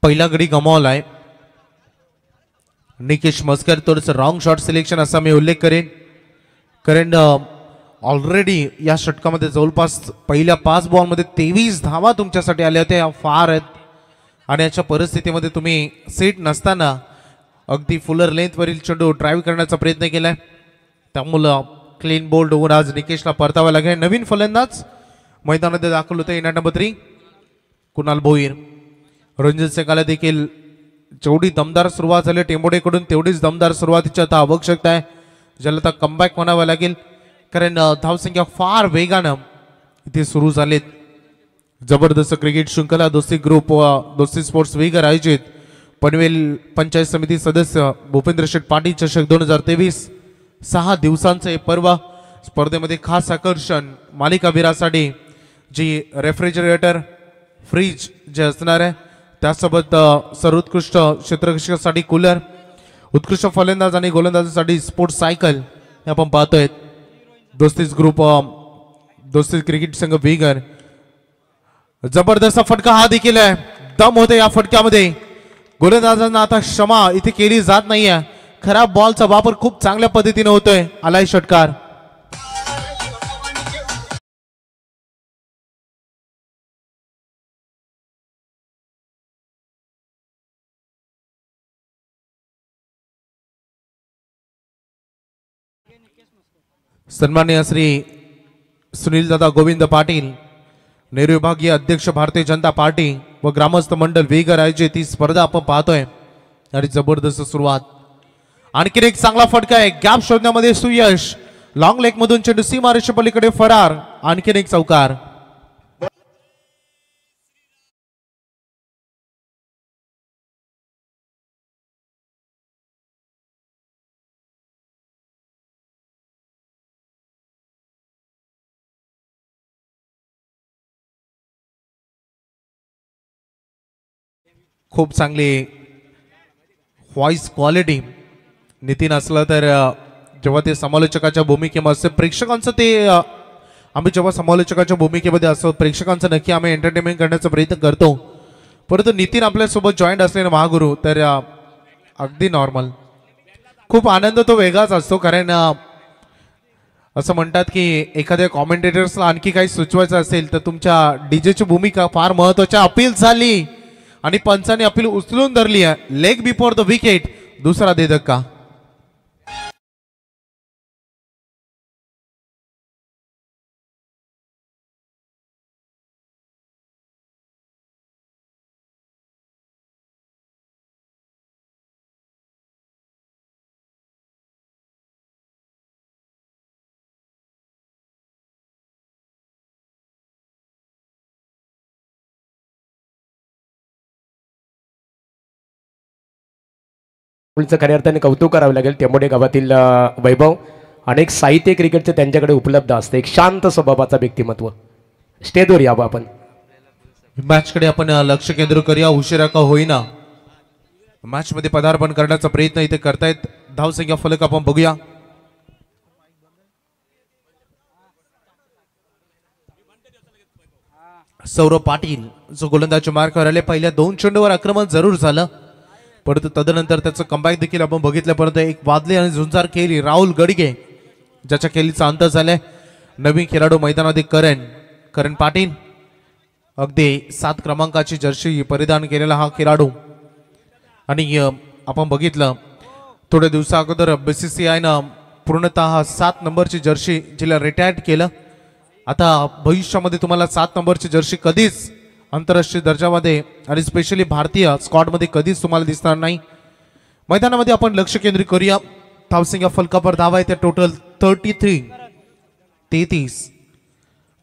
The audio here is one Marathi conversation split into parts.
पहिला गडी गमावलाय निकेश मस्कर. थोडंसं रॉंग शॉट सिलेक्शन असा मी उल्लेख करेन, कारण ऑलरेडी या षटकामध्ये जवळपास पहिल्या 5 बॉलमध्ये 23 धावा तुमच्यासाठी आल्या होत्या, फार आहेत. आणि अशा परिस्थितीमध्ये तुम्ही सेट नसताना अगदी फुलर लेंथवरील चेंडू ड्राईव्ह करण्याचा प्रयत्न केलाय. त्यामुळं क्लीन बोल्ड होऊन आज निकेशला परतावा लागेल. नवीन फलंदाज मैदानामध्ये दाखल होते इनाट नंबर 3 कुणाल भोईर. रणजित सेकाला देखील जेवढी दमदार सुरुवात झाली टेंबोडेकडून तेवढीच दमदार सुरुवातीची आता आवश्यकता आहे, ज्याला आता कमबॅक म्हणावं लागेल, कारण धावसंख्या फार वेगानं इथे सुरू झालेत. जबरदस्त क्रिकेट शृंखला दोस्ती ग्रुप व दोस्ती स्पोर्ट्स वेगर आयोजित पनवेल पंचायत समिती सदस्य भूपेंद्र शेठ पाटील चषक 2023 6 दिवसांचं हे पर्व. स्पर्धेमध्ये खास आकर्षण मालिकावीरासाठी जी रेफ्रिजरेटर फ्रीज जे असणार आहे, त्यासोबत सर्वोत्कृष्ट क्षेत्ररक्षकासाठी कूलर, उत्कृष्ट फलंदाज आणि गोलंदाजासाठी स्पोर्ट्स सायकल हे आपण पाहतोय. दोस्तीज ग्रुप दोस्ती क्रिकेट संघ वेगर. जबरदस्त फटका हा देखील आहे, दम होते या फटक्यामध्ये. गोलंदाजांना आता क्षमा इथे केली जात नाहीये. खराब बॉलचा वापर खूप चांगल्या पद्धतीने होतोय. आलाय षटकार. सन्माननीय श्री सुनील दादा गोविंद पाटील, नेहरू विभागीय अध्यक्ष भारतीय जनता पार्टी व ग्रामस्थ मंडळ वेगर आयोजित ही स्पर्धा आपण पाहतोय. आणि जबरदस्त सुरुवात. आणखीन एक चांगला फटका आहे, गॅप शोधण्यामध्ये सुयश. लॉंग लेग मधून चेंडू सीमारेषे पलीकडे फरार. आणखीन एक चौकार. खूप चांगली व्हॉइस क्वालिटी नितीन असलं तर जेव्हा ते समालोचकाच्या भूमिकेमध्ये असते, प्रेक्षकांचं ते आम्ही जेव्हा समालोचकाच्या भूमिकेमध्ये असतो प्रेक्षकांचं नक्की आम्ही एंटरटेनमेंट करण्याचा प्रयत्न करतो. परंतु नितीन आपल्यासोबत जॉईंट असलेले महागुरु तर अगदी नॉर्मल. खूप आनंद तो वेगळाच असतो, कारण असं म्हणतात की एखाद्या कॉमेंटेटर्सला आणखी काही सुचवायचं असेल तर तुमच्या डीजेची भूमिका फार महत्वाची. अपील झाली आणि पंचाने अपील उचलून धरली आहे. लेग बिफोर द विकेट, दुसरा दे धक्का. खऱ्या अर्थाने कौतुक करावं लागेल. टेंबोडे गावातील वैभव, अनेक साहित्य क्रिकेटचे त्यांच्याकडे उपलब्ध असते. एक शांत स्वभावाचा व्यक्तिमत्व. स्टेजवर यावं आपण. मॅच कडे आपण लक्ष केंद्रित करूया. उशिरा का होईना मॅच मध्ये पदार्पण करण्याचा प्रयत्न इथे करतायत. धावसंख्या फलक आपण बघूया. सौरभ पाटील जो गोलंदाजच्या मार्कावर आले. पहिल्या 2 चेंडूवर आक्रमण जरूर झालं, परंतु तदनंतर त्याचं कमबॅक देखील आपण बघितलं. परंतु एक वादली आणि झुंजार खेळी राहुल गडगे ज्याच्या खेळीचा अंत झालाय. नवीन खेळाडू मैदानामध्ये करण पाटील, अगदी 7 क्रमांकाची जर्सी परिधान केलेला हा खेळाडू. आणि आपण बघितलं थोड्या दिवसा अगोदर BCCIनं पूर्णतः 7 नंबरची जर्सी जिला रिटायर्ड केलं. आता भविष्यामध्ये तुम्हाला 7 नंबरची जर्सी कधीच आंतरराष्ट्रीय दर्जामध्ये आणि स्पेशली भारतीय स्क्वॉडमध्ये कधीच तुम्हाला दिसणार नाही. मैदानामध्ये आपण लक्ष केंद्रित करूया. धावसंख्या फलकावर धावा आहे त्या टोटल 33.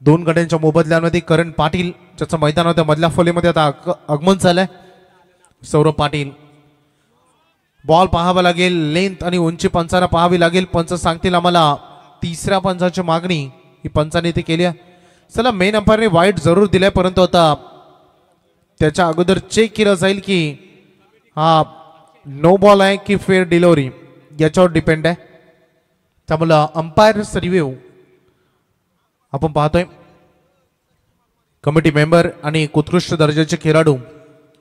2 गड्यांच्या मोबदल्यांमध्ये करण पाटील ज्याचं मैदानामध्ये मधल्या फलीमध्ये आता आगमन झालंय. सौरभ पाटील. बॉल पाहावा लागेल, लेंथ आणि उंची पंचाला पाहावी लागेल. पंच सांगतील आम्हाला 3ऱ्या पंचाची मागणी ही पंचाने इथे केली आहे. चला, मेन अंपायरने वाईट जरूर दिलाय, परंतु आता त्याच्या अगोदर चेक केलं जाईल की हा नो बॉल आहे की फेअर डिलिव्हरी, याच्यावर डिपेंड आहे. त्यामुळं अंपायर्स रिव्ह्यू आपण पाहतोय. कमिटी मेंबर आणि उत्कृष्ट दर्जाचे खेळाडू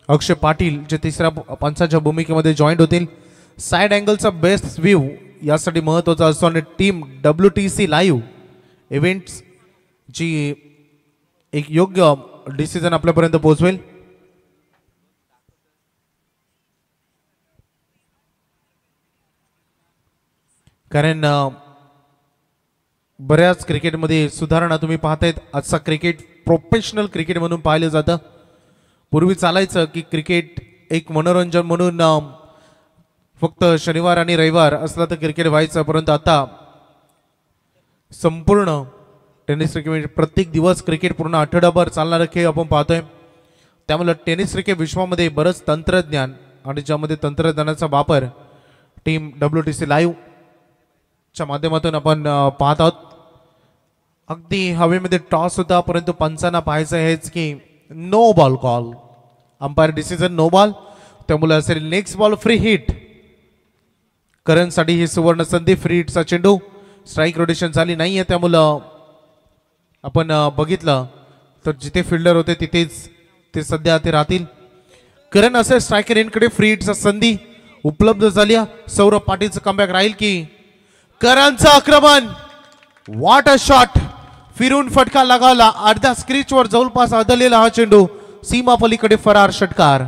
अक्षय पाटील जे तिसऱ्या पंचाच्या भूमिकेमध्ये जॉईंट होतील. साइड अँगलचा बेस्ट व्ह्यू यासाठी महत्त्वाचा असतो आणि टीम WTC लाईव्ह इव्हेंट्स जी एक योग्य डिसिजन आपल्यापर्यंत पोहोचवेल. कारण बऱ्याच क्रिकेटमध्ये सुधारणा तुम्ही पाहतायत. आजचा क्रिकेट प्रोफेशनल क्रिकेट म्हणून पाहिलं जातं. पूर्वी चालायचं की क्रिकेट एक मनोरंजन म्हणून फक्त शनिवार आणि रविवार असला तर क्रिकेट व्हायचं, परंतु आता संपूर्ण टेनिस क्रिकेट प्रत्येक दिवस क्रिकेट पूर्ण आठवडाभर चालणारा खेळ आपण पाहतोय. त्यामुळे टेनिस क्रिकेट विश्वामध्ये बरंच तंत्रज्ञान आणि ज्यामध्ये तंत्रज्ञानाचा वापर टीम WTC लाईव्ह च्या माध्यमातून आपण पाहत आहोत. अगदी हवेमध्ये टॉस होता, परंतु पंचांना पाहायचं हेच की no ball call, umpire decision no ball. त्यामुळे असेल नेक्स्ट बॉल फ्री हिट. करणसाठी ही सुवर्ण संधी. फ्री हिटचा चेंडू, स्ट्राईक रोटेशन झाली नाहीये, त्यामुळं आपण बघितलं तर जिथे फिल्डर होते तिथेच ते सध्या ते राहतील. करण असेल स्ट्रायकर एंडकडे. फ्री हिटचा संधी उपलब्ध झाली. सौरभ पाटीलचं कमबॅक राहील की करणचं आक्रमण. What a shot. फिरून फटका लगावला. अर्ध्या स्क्रीचवर जवळपास आदळलेला हा चेंडू सीमा पलीकडे फरार षटकार.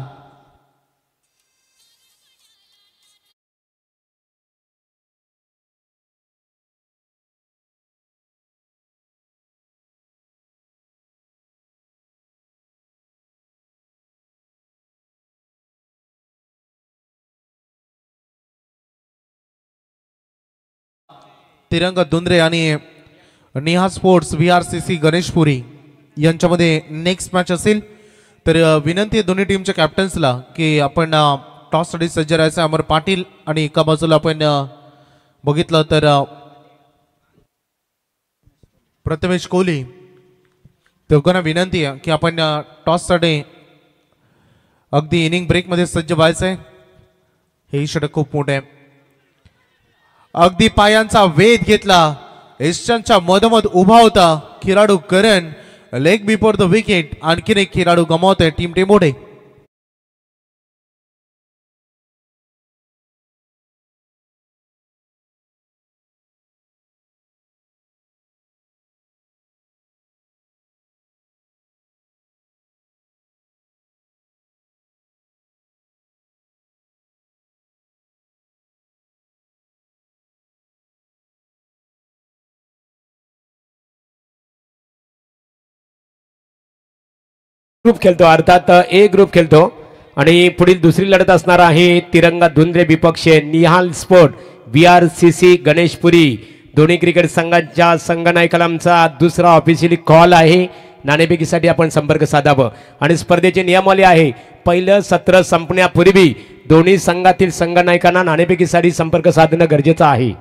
तिरंगा दुंद्रे आणि नेहा स्पोर्ट्स VRCC गणेशपुरी यांच्यामध्ये नेक्स्ट मॅच असेल. तर विनंती आहे दोन्ही टीमच्या कॅप्टन्सला की आपण टॉससाठी सज्ज राहायचं. अमर पाटील आणि एका बाजूला आपण बघितलं तर प्रथमेश कोहली, दोघांना विनंती आहे की आपण टॉससाठी अगदी इनिंग ब्रेकमध्ये सज्ज व्हायचं आहे. हे षटक खूप मोठे आहे. अगदी पायांचा वेध घेतला. एस्टनच्या मधोमध उभा होता खेळाडू Karan. Leg before the wicket. आणखीन एक खेळाडू गमावतोय टीम टेंबोडे. ग्रुप खेळतो, अर्थात A ग्रुप खेळतो आणि पुढील दुसरी लढत असणार आहे तिरंगा धुंद्रे विपक्ष निहाल स्पोर्ट VRCC गणेशपुरी. दोन्ही क्रिकेट संघांच्या संघनायकाला आमचा दुसरा ऑफिशियली कॉल आहे. नाणेफेकीसाठी आपण संपर्क साधावं आणि स्पर्धेचे नियमावली आहे. पहिलं सत्र संपण्यापूर्वी दोन्ही संघातील संघनायकांना नाणेफेकीसाठी संपर्क साधणं गरजेचं आहे.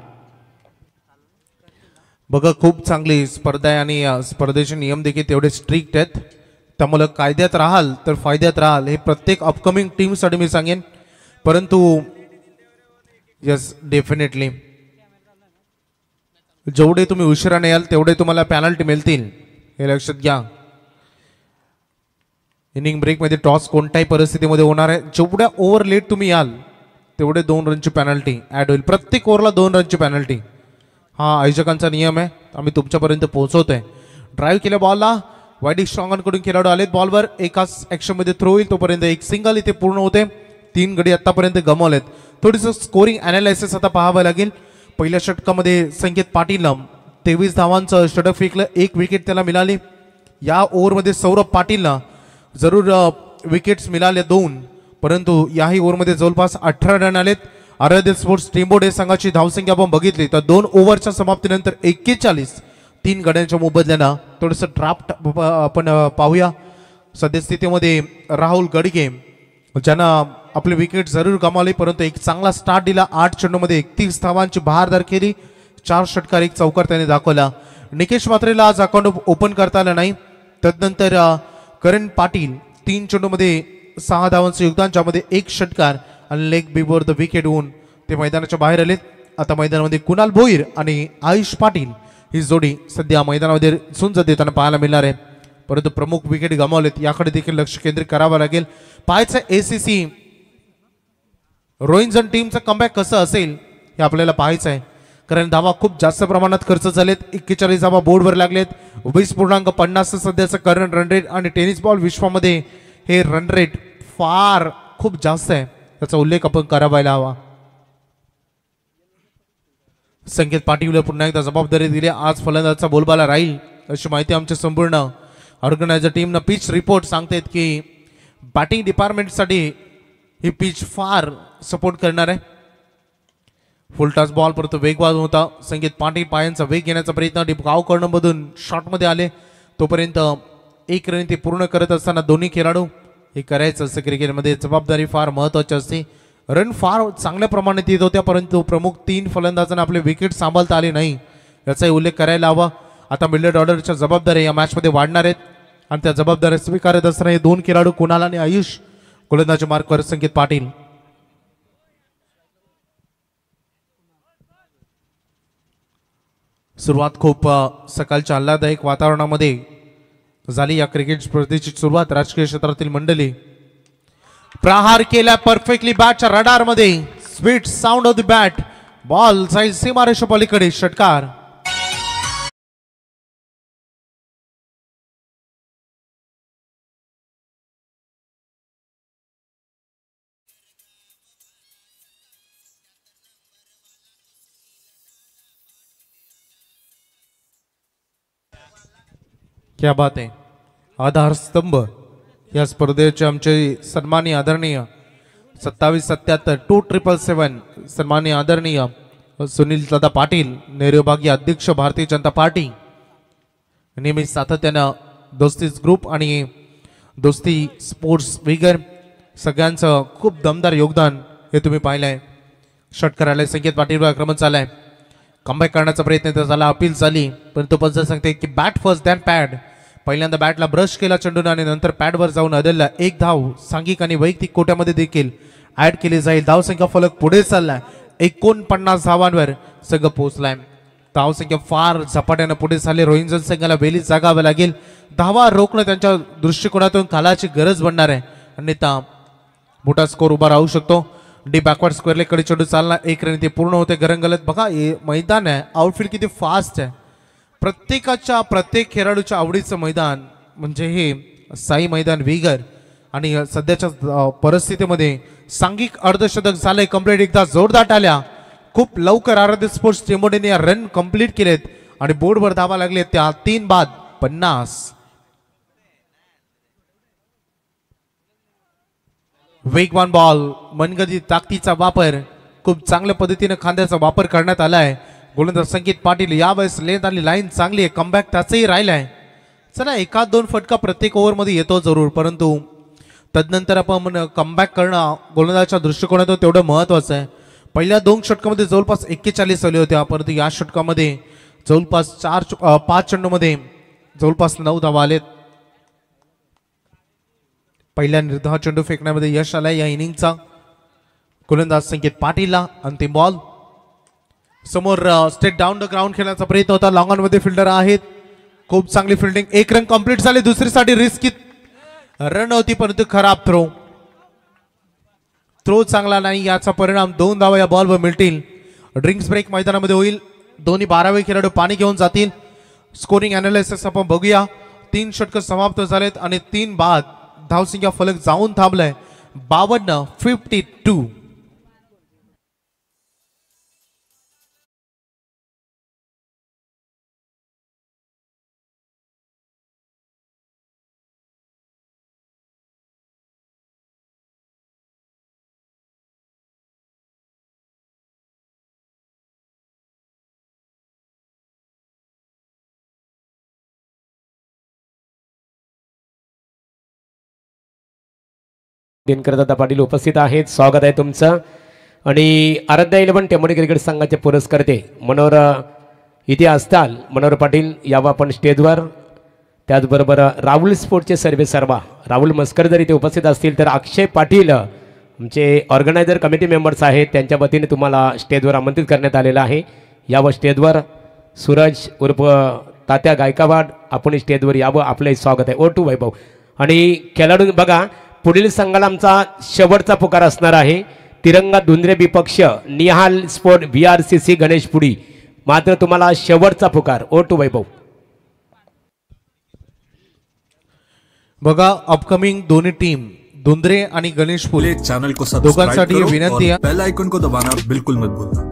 बघा, खूप चांगली स्पर्धा आहे आणि स्पर्धेचे नियम देखील तेवढे स्ट्रिक्ट आहेत. त्यामुळे कायद्यात राहाल तर फायद्यात राहाल, हे प्रत्येक अपकमिंग टीमसाठी मी सांगेन. परंतु यस, डेफिनेटली जेवढे तुम्ही उशिराने याल तेवढे तुम्हाला पेनल्टी मिळतील, हे लक्षात घ्या. इनिंग ब्रेकमध्ये टॉस कोणत्याही परिस्थितीमध्ये होणार आहे. जेवढ्या ओव्हर लेट तुम्ही याल तेवढे 2 रनची पेनल्टी ॲड होईल. प्रत्येक ओव्हरला 2 रनची पेनल्टी. हा आयोजकांचा नियम आहे, आम्ही तुमच्यापर्यंत पोहोचवतोय. ड्राईव्ह केल्या बॉलला वाईडिक स्ट्रॉंगांकडून खेळाडू आलेत. बॉलवर एकाच ॲक्शनमध्ये थ्रो होईल, तोपर्यंत एक सिंगल इथे पूर्ण होते. 3 गडी आतापर्यंत गमावलेत. थोडंसं स्कोरिंग अनालिसिस आता पाहावं लागेल. पहिल्या षटकामध्ये संकेत पाटीलनं 23 धावांचं षटक फेकलं, 1 विकेट त्याला मिळाली. या ओव्हरमध्ये सौरभ पाटीलनं जरूर विकेट्स मिळाल्या 2, परंतु याही ओव्हरमध्ये जवळपास 18 रन आलेत. आराध्य स्पोर्ट्स टेंबोडे संघाची धावसंख्या आपण बघितली तर 2 ओव्हरच्या समाप्तीनंतर 41, 3 गड्यांच्या मोबदल्यानं थोडंसं ड्राफ्ट आपण पाहूया. सद्यस्थितीमध्ये राहुल गडगे ज्यानं आपले विकेट जरूर गमावले, परंतु एक चांगला स्टार्ट दिला. 8 चेंडूमध्ये 31 धावांची बहारदार केली. 4 षटकार 1 चौकार त्याने दाखवला. निकेश मात्रेला आज अकाउंट ओपन करता आलं नाही. तदनंतर करण पाटील 3 चेंडूमध्ये 6 धावांचं योगदान, ज्यामध्ये 1 षटकार आणि लेग बिफोर द विकेट होऊन ते मैदानाच्या बाहेर आलेत. आता मैदानामध्ये कुणाल भोईर आणि आयुष पाटील ही जोडी सध्या मैदानामध्ये झुंज देताना पाहायला मिळणार आहे. परंतु प्रमुख विकेट गमावलेत याकडे देखील लक्ष केंद्रित करावं लागेल. पाहायचं एसीसी रोहिंजन टीमचं कमबॅक कसं असेल हे आपल्याला पाहायचं आहे, कारण धावा खूप जास्त प्रमाणात खर्च झालेत. 41 धावा बोर्डवर लागलेत. 20.50 सध्याचं करंट रन रेट आणि टेनिस बॉल विश्वामध्ये हे रन रेट फार खूप जास्त आहे, त्याचा उल्लेख आपण करायला हवा. संकेत पाटील पुन्हा एकदा जबाबदारी दिली. आज फलंदाजाचा बोलबाला राहील अशी माहिती आमच्या संपूर्ण ऑर्गनायझर टीमनं पिच रिपोर्ट सांगतात की बॅटिंग डिपार्टमेंटसाठी ही पिच फार सपोर्ट करणार आहे. फुलटॉस बॉल परंतु वेगवान होता. संकेत पाटील पायांचा वेग घेण्याचा प्रयत्न डिपकाव करणमधून शॉटमध्ये आले. तोपर्यंत एक रणनीती पूर्ण करत असताना दोन्ही खेळाडू हे करायचं असतं. क्रिकेटमध्ये जबाबदारी फार महत्त्वाची असते. रन फार चांगल्या प्रमाणात येत होत्या, परंतु प्रमुख 3 फलंदाजांना आपले विकेट सांभाळता आले नाही याचाही उल्लेख करायला हवा. आता मिडल ऑर्डरच्या जबाबदाऱ्या या मॅचमध्ये वाढणार आहेत आणि त्या जबाबदाऱ्या स्वीकारत असताना हे 2 खेळाडू कुणाल आणि आयुष गोलंदाजी मार्कवर संकेत पाटील. सुरुवात खूप सकाळच्या आल्हाददायक वातावरणामध्ये झाली या क्रिकेट स्पर्धेची सुरुवात. राजकीय क्षेत्रातील मंडळी प्रहार केला परफेक्टली बॅटच्या रडार मध्ये. Sweet sound of the bat. Ball जाईल सीमारेषा पलीकडे. षटकार. क्या बात आहे. आधारस्तंभ या स्पर्धेचे आमचे सन्माननीय आदरणीय 2777 2777 सन्माननीय आदरणीय सुनील दादा पाटील, नेहरू विभागीय अध्यक्ष भारतीय जनता पार्टी. नेहमी सातत्यानं दोस्ती ग्रुप आणि दोस्ती स्पोर्ट्स विगर सगळ्यांचं खूप दमदार योगदान हे तुम्ही पाहिलं आहे. षटकाराला संकेत पाटील आक्रमण चाललाय. कमबॅक करण्याचा प्रयत्न झाला, अपील झाली, परंतु पंच सांगते की बॅट फर्स्ट दॅन पॅड. पहिल्यांदा बॅटला ब्रश केला चेंडूने आणि नंतर पॅडवर जाऊन अदलला. एक धाव सांघिक आणि वैयक्तिक कोट्यामध्ये देखील ऍड केली जाईल. धावसंख्या फलक पुढे चाललाय. 49 धावांवर संघ पोहोचलाय. धावसंख्या फार झपाट्यानं पुढे झाले. रोहिंजन संघाला वेळी जागावं लागेल. धावा रोखणं त्यांच्या दृष्टिकोनातून कालाची गरज बनणार आहे, अन्यथा मोठा स्कोर उभा राहू शकतो. डी बॅकवर्ड स्क्वेअर लेग कडे चेंडू चालला. एक रणनीती पूर्ण होते. गरंगलत बघा हे मैदान आहे, आउटफील्ड किती फास्ट आहे. प्रत्येक खेळाडूच्या आवडीचं मैदान म्हणजे हे साई मैदान विगर. आणि सध्याच्या परिस्थितीमध्ये सांघिक अर्धशतक झालंय कंप्लीट. एकदा जोरदार टाळ्या. खूप लवकर आराध्य स्पोर्ट्स टीमने या रन कंप्लीट केलेत आणि बोर्डवर धावा लागलेत त्या 3 बाद 50. वेगवान बॉल, मनगती ताकदीचा वापर, खूप चांगल्या पद्धतीने खांद्याचा वापर करण्यात आलाय. गोलंदाज संकेत पाटील यावेळेस लेंथ आणि लाईन चांगली आहे. कमबॅक त्याचंही राहिलाय. चला 1-2 फटका प्रत्येक ओव्हरमध्ये येतो जरूर, परंतु तदनंतर आपण कमबॅक करणं गोलंदाजाच्या दृष्टिकोनातून तेवढं महत्वाचं आहे. पहिल्या 2 षटकामध्ये जवळपास 41 आले होते, परंतु या षटकामध्ये जवळपास 5 चेंडूमध्ये जवळपास 9 धावा आलेत. पहिल्या निर्धाव चेंडू फेकण्यामध्ये यश आलंय या इनिंगचा. गोलंदाज संकेत पाटीलला अंतिम बॉल. समोर स्टेट डाऊन द ग्राउंड खेळण्याचा प्रयत्न होता. लॉंग ऑन मध्ये फिल्डर आहेत. खूप चांगली फिल्डिंग. 1 रन कंप्लीट झाले. दुसरीसाठी रिस्की रन होती, परंतु खराब थ्रो चांगला नाही. याचा परिणाम 2 धावा या बॉलवर मिळतील. ड्रिंक्स ब्रेक मैदानामध्ये होईल. दोन्ही 12वे खेळाडू पाणी घेऊन जातील. स्कोरिंग अनालिसिस आपण बघूया. 3 षटक समाप्त झालेत आणि 3 बाद. धावसंख्या फलक जाऊन थांबलाय 52-52. दिनकरदादा पाटील उपस्थित आहेत. स्वागत आहे तुमचं. आणि आराध्या 11 टेंबोली क्रिकेट संघाचे पुरस्कर्ते मनोहर इथे असताल. मनोहर पाटील यावं आपण स्टेजवर. त्याचबरोबर राहुल स्पोर्टचे सर्वे सर्वा राहुल मस्कर जर इथे उपस्थित असतील तर अक्षय पाटील आमचे ऑर्गनायझर कमिटी मेंबर्स आहेत, त्यांच्या वतीने तुम्हाला स्टेजवर आमंत्रित करण्यात आलेलं आहे. यावं स्टेजवर. सूरज उर्फ तात्या गायकावाड आपण स्टेजवर यावं, आपलं स्वागत आहे. O2 वैभव. आणि खेळाडू बघा, पुढील संघाला आमचा शेवटचा पुकार असणार आहे. तिरंगा धुंद्रे विपक्ष निहाल स्पोर्ट VRCC गणेशपुरी. मात्र तुम्हाला शेवटचा पुकार. O2 वैभव. बघा अपकमिंग दोन्ही टीम धुंद्रे आणि गणेशपुरी चैनल को सब्सक्राइब दोघांसाठी करो विनंती और आहे. बेल आइकन को दबाना बिल्कुल मत भूलना.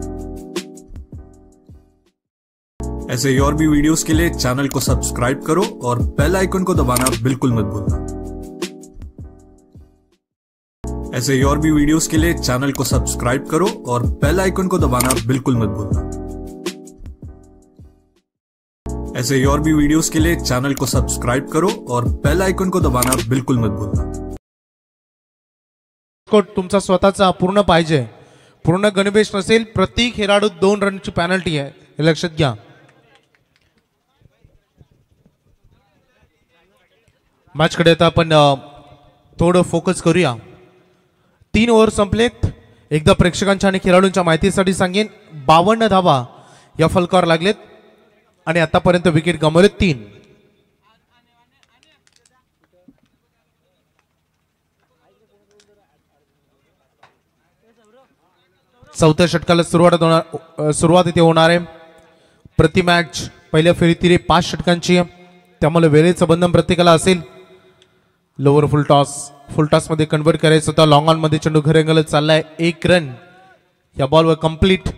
ऐसे ही और भी वीडियोस के लिए चैनल को सब्सक्राइब करो और बेल आइकन को दबाना बिल्कुल मत भूलना. ऐसे ही और भी वीडियोस के लिए चैनल को सब्सक्राइब करो और बेल आइकन को दबाना बिल्कुल मत भूलना. ऐसे ही और भी वीडियोस के लिए चैनल को सब्सक्राइब करो और बेल आइकन को दबाना बिल्कुल मत भूलना. तुमचा स्वतःचा पूर्ण पाहिजे. पूर्ण गणवेश नसेल प्रति खेळाडू 2 रनची पेनल्टी आहे, हे लक्षात घ्या. मॅच कडे आता आपण थोडं फोकस करूया. 3 ओव्हर संपलेत. एकदा प्रेक्षकांच्या आणि खेळाडूंच्या माहितीसाठी सांगेन 52 धावा या फलकावर लागलेत आणि आतापर्यंत विकेट गमावले 3. चौथ्या षटकाला सुरुवात इथे होणार आहे. प्रति मॅच पहिल्या फेरीतील 5 षटकांची आहे, त्यामुळे वेळेचं बंधन प्रत्येकाला असेल. लोअर फुल टॉस मध्ये कन्वर्ट करायचं होता. लॉंग ऑन मध्ये चेंडू घरेंगलत चाललाय. 1 रन या बॉलवर कंप्लीट.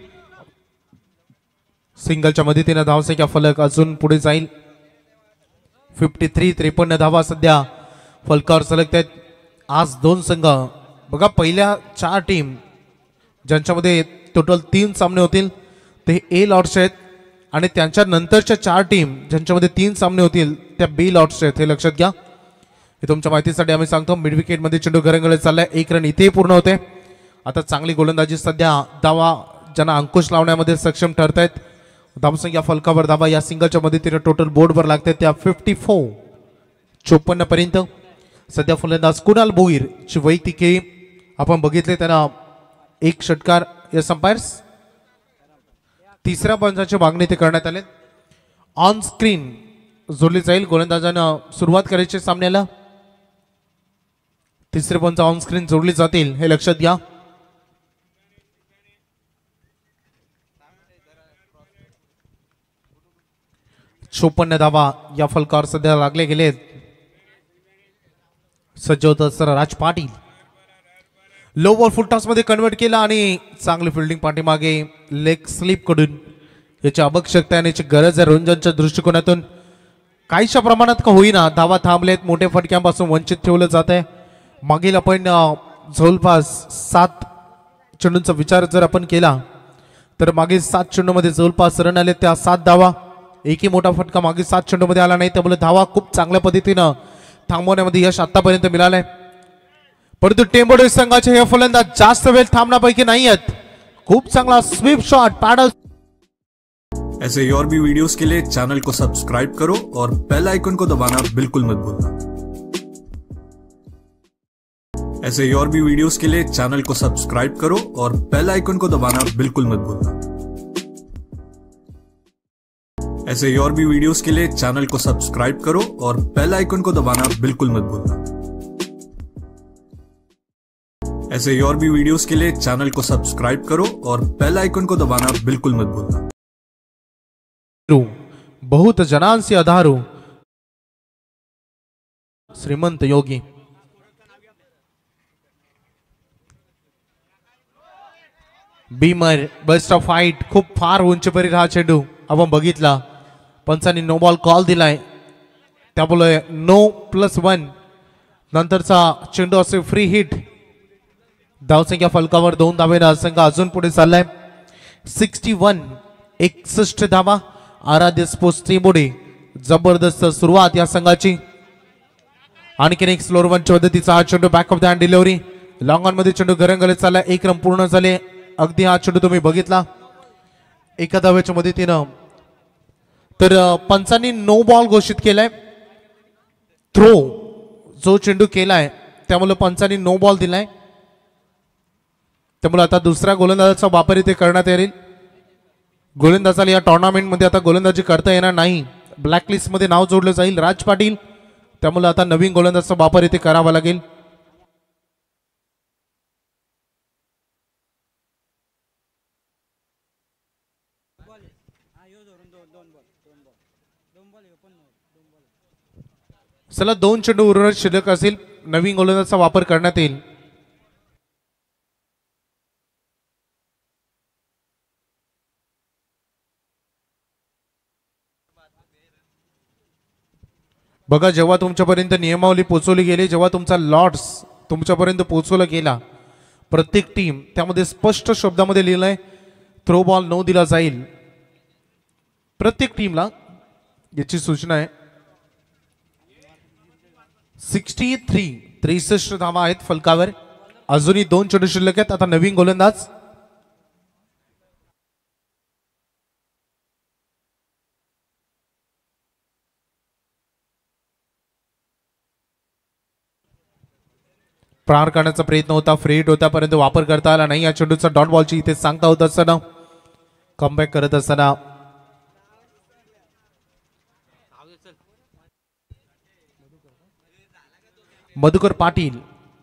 सिंगलच्या मदतीने धावसंख्या फलक अजून पुढे जाईल. 53 धावा सध्या फलकावर सलगत आहेत. आज 2 संघ बघा, पहिल्या 4 टीम ज्यांच्यामध्ये टोटल 3 सामने होतील ते A लॉट्स आहेत आणि त्यांच्या नंतरच्या 4 टीम ज्यांच्यामध्ये 3 सामने होतील त्या B लॉट्स आहेत, हे लक्षात घ्या. हे तुमच्या माहितीसाठी आम्ही सांगतो. मिड विकेट मध्ये चेंडू घरंगळत चाललाय. 1 रन इथे पूर्ण होते. आता चांगली गोलंदाजी सध्या धावा ज्यांना अंकुश लावण्यामध्ये सक्षम ठरत आहेत. धावसंख्या फलकावर धावा या सिंगलच्या मदतीने टोटल बोर्डवर लागते त्या 54 पर्यंत. सध्या फलंदाज कुणाल भोईर ची वैयक्तिक खेळी आपण बघितले. त्यांना 1 षटकार यस अंपायर्स. तिसऱ्या पंचाची मागणी ते करण्यात आले. ऑन स्क्रीन जोडली जाईल. गोलंदाजांना सुरुवात करायची सामन्याला. तिसरे पंच ऑन स्क्रीन जोडली जातील, हे लक्षात घ्या. चोपन्न धावा या फलकावर सध्या लागले गेलेत. सज्ज होत sir Raj Patil. Low ball full toss मध्ये कन्वर्ट केला आणि चांगली फिल्डिंग पाठीमागे लेग स्लिप कडून याची आवश्यकता याची गरज आहे. रंजनच्या दृष्टिकोनातून काहीशा प्रमाणात का होईना धावा थांबलेत. मोठ्या फटक्यांपासून वंचित ठेवलं जात आहे. मागील आपण जवळपास 7 चेंडूंचा विचार जर आपण केला तर मागील 7 चेंडूमध्ये जवळपास रन आले त्या 7 धावा. एकही मोठा फटका मागील 7 चेंडूमध्ये आला नाही. त्यामुळे धावा खूप चांगल्या पद्धतीनं थांबवण्यामध्ये यश आतापर्यंत मिळालंय. परंतु टेंबोडे संघाचे हे फलंदाज जास्त वेळ थांबण्यापैकी नाही आहेत. खूप चांगला स्वीप शॉट पॅडल. ऐसे ही और भी वीडियोस के लिए चैनल को सब्सक्राइब करो और बेल आइकन को दबाना बिल्कुल मत भूलना. ऐसे ही और भी वीडियोस के लिए चैनल को सब्सक्राइब करो और बेल आइकन को दबाना बिल्कुल मत भूलना. ऐसे ही और भी वीडियोस के लिए चैनल को सब्सक्राइब करो और बेल आइकन को दबाना बिल्कुल मत भूलना. ऐसे ही और भी वीडियोस के लिए चैनल को सब्सक्राइब करो और बेल आइकन को दबाना बिल्कुल मत भूलना. बहुत जनांसी आधारू श्रीमंत योगी. Beamer best of fight. खूप फार उंचीपर्यंत हा चेंडू आपण बघितला. पंचांनी नो बॉल कॉल दिलाय, त्यामुळे No+1 नंतरचा चेंडू असे फ्री हिट. धावसंख्या फलकावर 2 धावेने संघ अजून पुढे चाललाय. 61 धावा. आराध्य स्पोर्ट्स टेंबोडे. जबरदस्त सुरुवात या संघाची. आणखीन एक स्लोअर वनच्या पद्धतीचा हा चेंडू back of the hand delivery. Long on मध्ये चेंडू घरंगळत चाललाय. 1 रन पूर्ण झाले. अगदी हा चेंडू तुम्ही बघितला एका धावेच्या मदतीनं. तर पंचांनी नो बॉल घोषित केलाय. थ्रो जो चेंडू केलाय त्यामुळे पंचांनी नो बॉल दिलाय. त्यामुळे आता दुसऱ्या गोलंदाजाचा वापर इथे करण्यात येईल. गोलंदाजाला या टुर्नामेंट मध्ये आता गोलंदाजी करता येणार नाही. ब्लॅकलिस्ट मध्ये नाव जोडलं जाईल राज पाटील, त्यामुळे आता नवीन गोलंदाजाचा वापर इथे करावा लागेल. चला 2 चेंडू उर्वरित शिल्लक असेल, नवीन गोलंदाजाचा वापर करण्यात येईल. बघा जेव्हा तुमच्यापर्यंत नियमावली पोहोचवली गेली, जेव्हा तुमचा लॉट्स तुमच्यापर्यंत पोहोचवला गेला, प्रत्येक टीम त्यामध्ये स्पष्ट शब्दामध्ये लिहिलंय थ्रो बॉल नो दिला जाईल. प्रत्येक टीमला याची सूचना आहे. 63 धावा आहेत फलकावर, अजूनही 2 चेंडू शिल्लक आहेत. आता नवीन गोलंदाज प्रहार करण्याचा प्रयत्न होता, फ्रेट होता, परंतु वापर करता आला नाही. या चेंडूचा डॉट बॉलची इथे सांगता होत असताना कमबॅक करत असताना मधुकर पाटील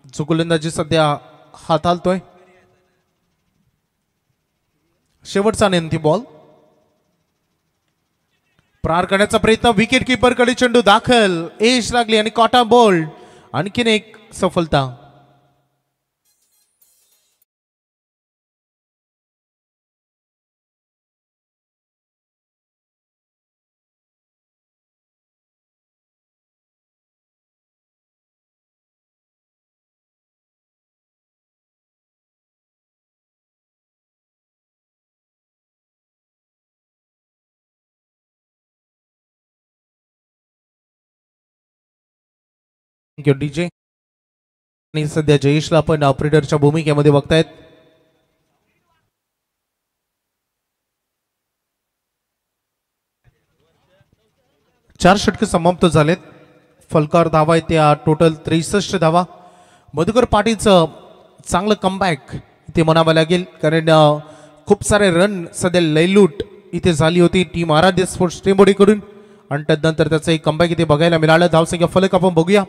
जो गोलंदाजी सध्या हाताळतोय. शेवटचा नेमती बॉल, प्रहार करण्याचा प्रयत्न, विकेट कीपर कडे चेंडू दाखल, एज लागली आणि कॉटा बोल्ड, आणखीन एक सफलता. डीजे आणि सध्या जयेशला आपण ऑपरेटरच्या भूमिकेमध्ये बघतायत. चार षटके समाप्त झालेत, फलकावर धावा आहेत त्या टोटल 63 धावा. मधुकर पाटीलचं चांगलं कमबॅक इथे म्हणावं लागेल, कारण खूप सारे रन सध्या लयलूट इथे झाली होती टीम आराध्य स्पोर्ट्स टेंबोडीकडून, आणि त्यानंतर त्याचं एक कमबॅक इथे बघायला मिळालं. धावसंख्या फलक आपण बघूया,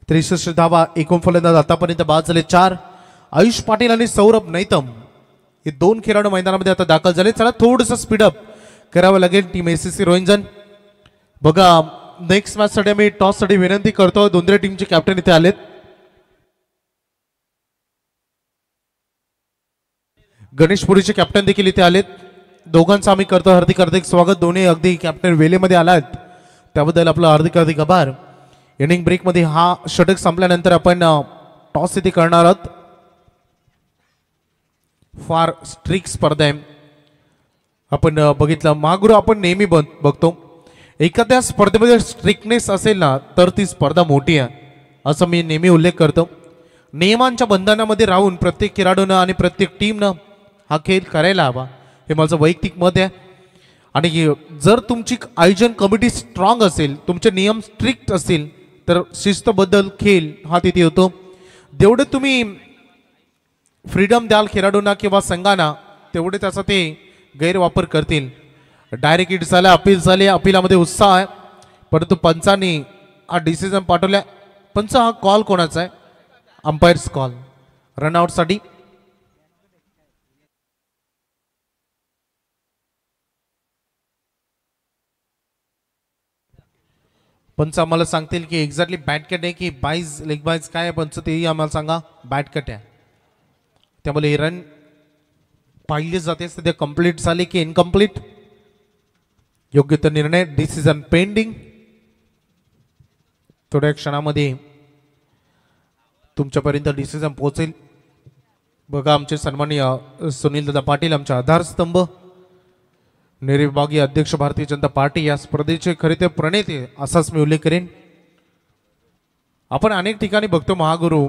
63 धावा. एकूण फलंदाज आतापर्यंत बाद झाले 4. आयुष पाटील आणि सौरभ नैतम हे 2 खेळाडू मैदानामध्ये आता दाखल झाले. चला थोडंसं स्पीडअप करावं लागेल टीम एसीसी रोहिंजन. बघा नेक्स्ट मॅच साठी मी टॉस साठी विनंती करतो. दोन्ही टीमचे कॅप्टन इथे आलेत. गणेशपुरीचे कॅप्टन देखील इथे आलेत. दोघांचं आम्ही करतो हार्दिक हार्दिक स्वागत. दोन्ही अगदी कॅप्टन वेळेमध्ये आलात त्याबद्दल आपलं हार्दिक हार्दिक आभार. इनिंग ब्रेक मध्ये हा षटक संपल्यानंतर आपण टॉस इथे करणार आहोत. फार स्ट्रिक्ट स्पर्धा आहे. आपण बघितलं महागुरू आपण नेहमी बघतो एखाद्या स्पर्धेमध्ये स्ट्रिक्टनेस असेल ना तर ती स्पर्धा मोठी आहे असं मी नेहमी उल्लेख करतो. नियमांच्या बंधनामध्ये राहून प्रत्येक खेळाडूनं आणि प्रत्येक टीमनं हा खेळ करायला हवा हे माझं वैयक्तिक मत आहे. आणि जर तुमची आयोजन कमिटी स्ट्रॉंग असेल, तुमचे नियम स्ट्रिक्ट असतील तर शिस्तबद्दल खेळ हा तिथे होतो. जेवढे तुम्ही फ्रीडम द्याल खेळाडूंना किंवा संघांना तेवढे त्याचा ते गैरवापर करतील. डायरेक्ट हिट झाला, अपील झाले, अपिलामध्ये उत्साह आहे, परंतु पंचांनी हा डिसिजन पाठवला. पंच हा कॉल कोणाचा आहे? अंपायर्स कॉल रनआउटसाठी. पंच आम्हाला सांगतील की एक्झॅक्टली बॅट कट आहे की बाईज लेग बाईज काय आहे, पंच तेही आम्हाला सांगा. बॅट कट आहे त्यामुळे हे रन पाहिले जाते सध्या कंप्लीट झाले की इनकम्प्लीट. योग्य तो निर्णय, डिसिजन पेंडिंग. थोड्या क्षणामध्ये तुमच्यापर्यंत डिसिजन पोहोचेल. बघा आमचे सन्माननीय सुनील दादा पाटील आमचे आधारस्तंभ, निर्विभागीय अध्यक्ष भारतीय जनता पार्टी या स्पर्धेचे खरे ते प्रणेते असाच मी उल्लेख करेन. आपण अनेक ठिकाणी बघतो महागुरू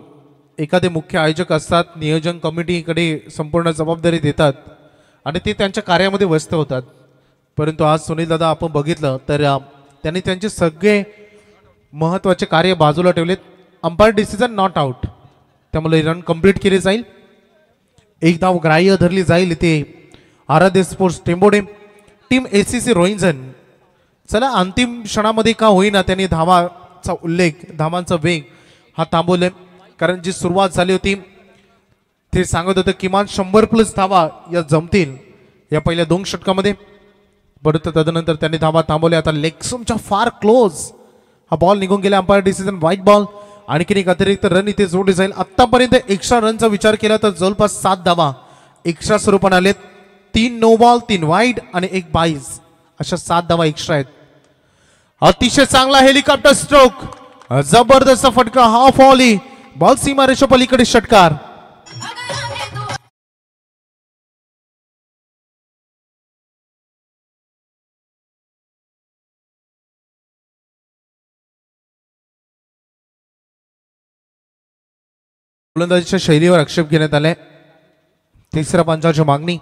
एखादे मुख्य आयोजक असतात, नियोजन कमिटीकडे संपूर्ण जबाबदारी देतात आणि ते त्यांच्या कार्यामध्ये व्यस्त होतात. परंतु आज सुनील दादा आपण बघितलं तर त्यांनी त्यांचे सगळे महत्त्वाचे कार्य बाजूला ठेवलेत. अंपायर डिसिजन नॉट आउट, त्यामुळे रन कंप्लीट केले जाईल. एक धाव ग्राह्य धरली जाईल. इथे आराध्य स्पोर्ट्स टेंबोडे टीम एसीसी रोहिंजन चला अंतिम क्षणामध्ये का होईना त्यांनी धावाचा उल्लेख धावांचा वेग हा थांबवले, कारण जी सुरुवात झाली होती ते सांगत होतं किमान 100+ धावा या जमतील या पहिल्या 2 षटकामध्ये, परंतु तदनंतर त्यांनी धावा थांबवल्या. आता लेगस्टम्पच्या फार क्लोज हा बॉल निघून गेला, अंपायर डिसिजन व्हाईट बॉल. आणखीन एक अतिरिक्त रन इथे जोडली जाईल. आतापर्यंत एक्स्ट्रा रनचा विचार केला तर जवळपास 7 धावा एक्स्ट्रा स्वरूपाने आलेत. 3 नो बॉल, 3 वाईड आणि 1 बाईज अशा 7 धावा एक्स्ट्रा आहेत. अतिशय चांगला हेलिकॉप्टर स्ट्रोक, जबरदस्त फटका, हाफ व्हॉली, बॉल सीमा रेषा पलीकडे षटकार. गोलंदाजीच्या शैलीवर आक्षेप घेण्यात आलाय. तिसऱ्या पंचाची मागणी,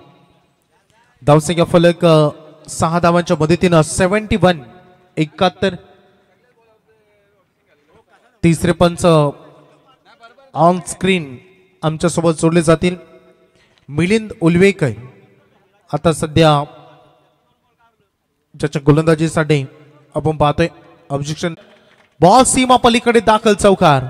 धावसंख्या फलक 6 धावांच्या मदतीनं 71. तिसरे पंच ऑन स्क्रीन आमच्या सोबत जोडले जातील. मिलिंद उलवेकर आता सध्या ज्याच्या गोलंदाजीसाठी आपण पाहतोय ऑब्जेक्शन, बॉल सीमा पलीकडे दाखल, चौकार.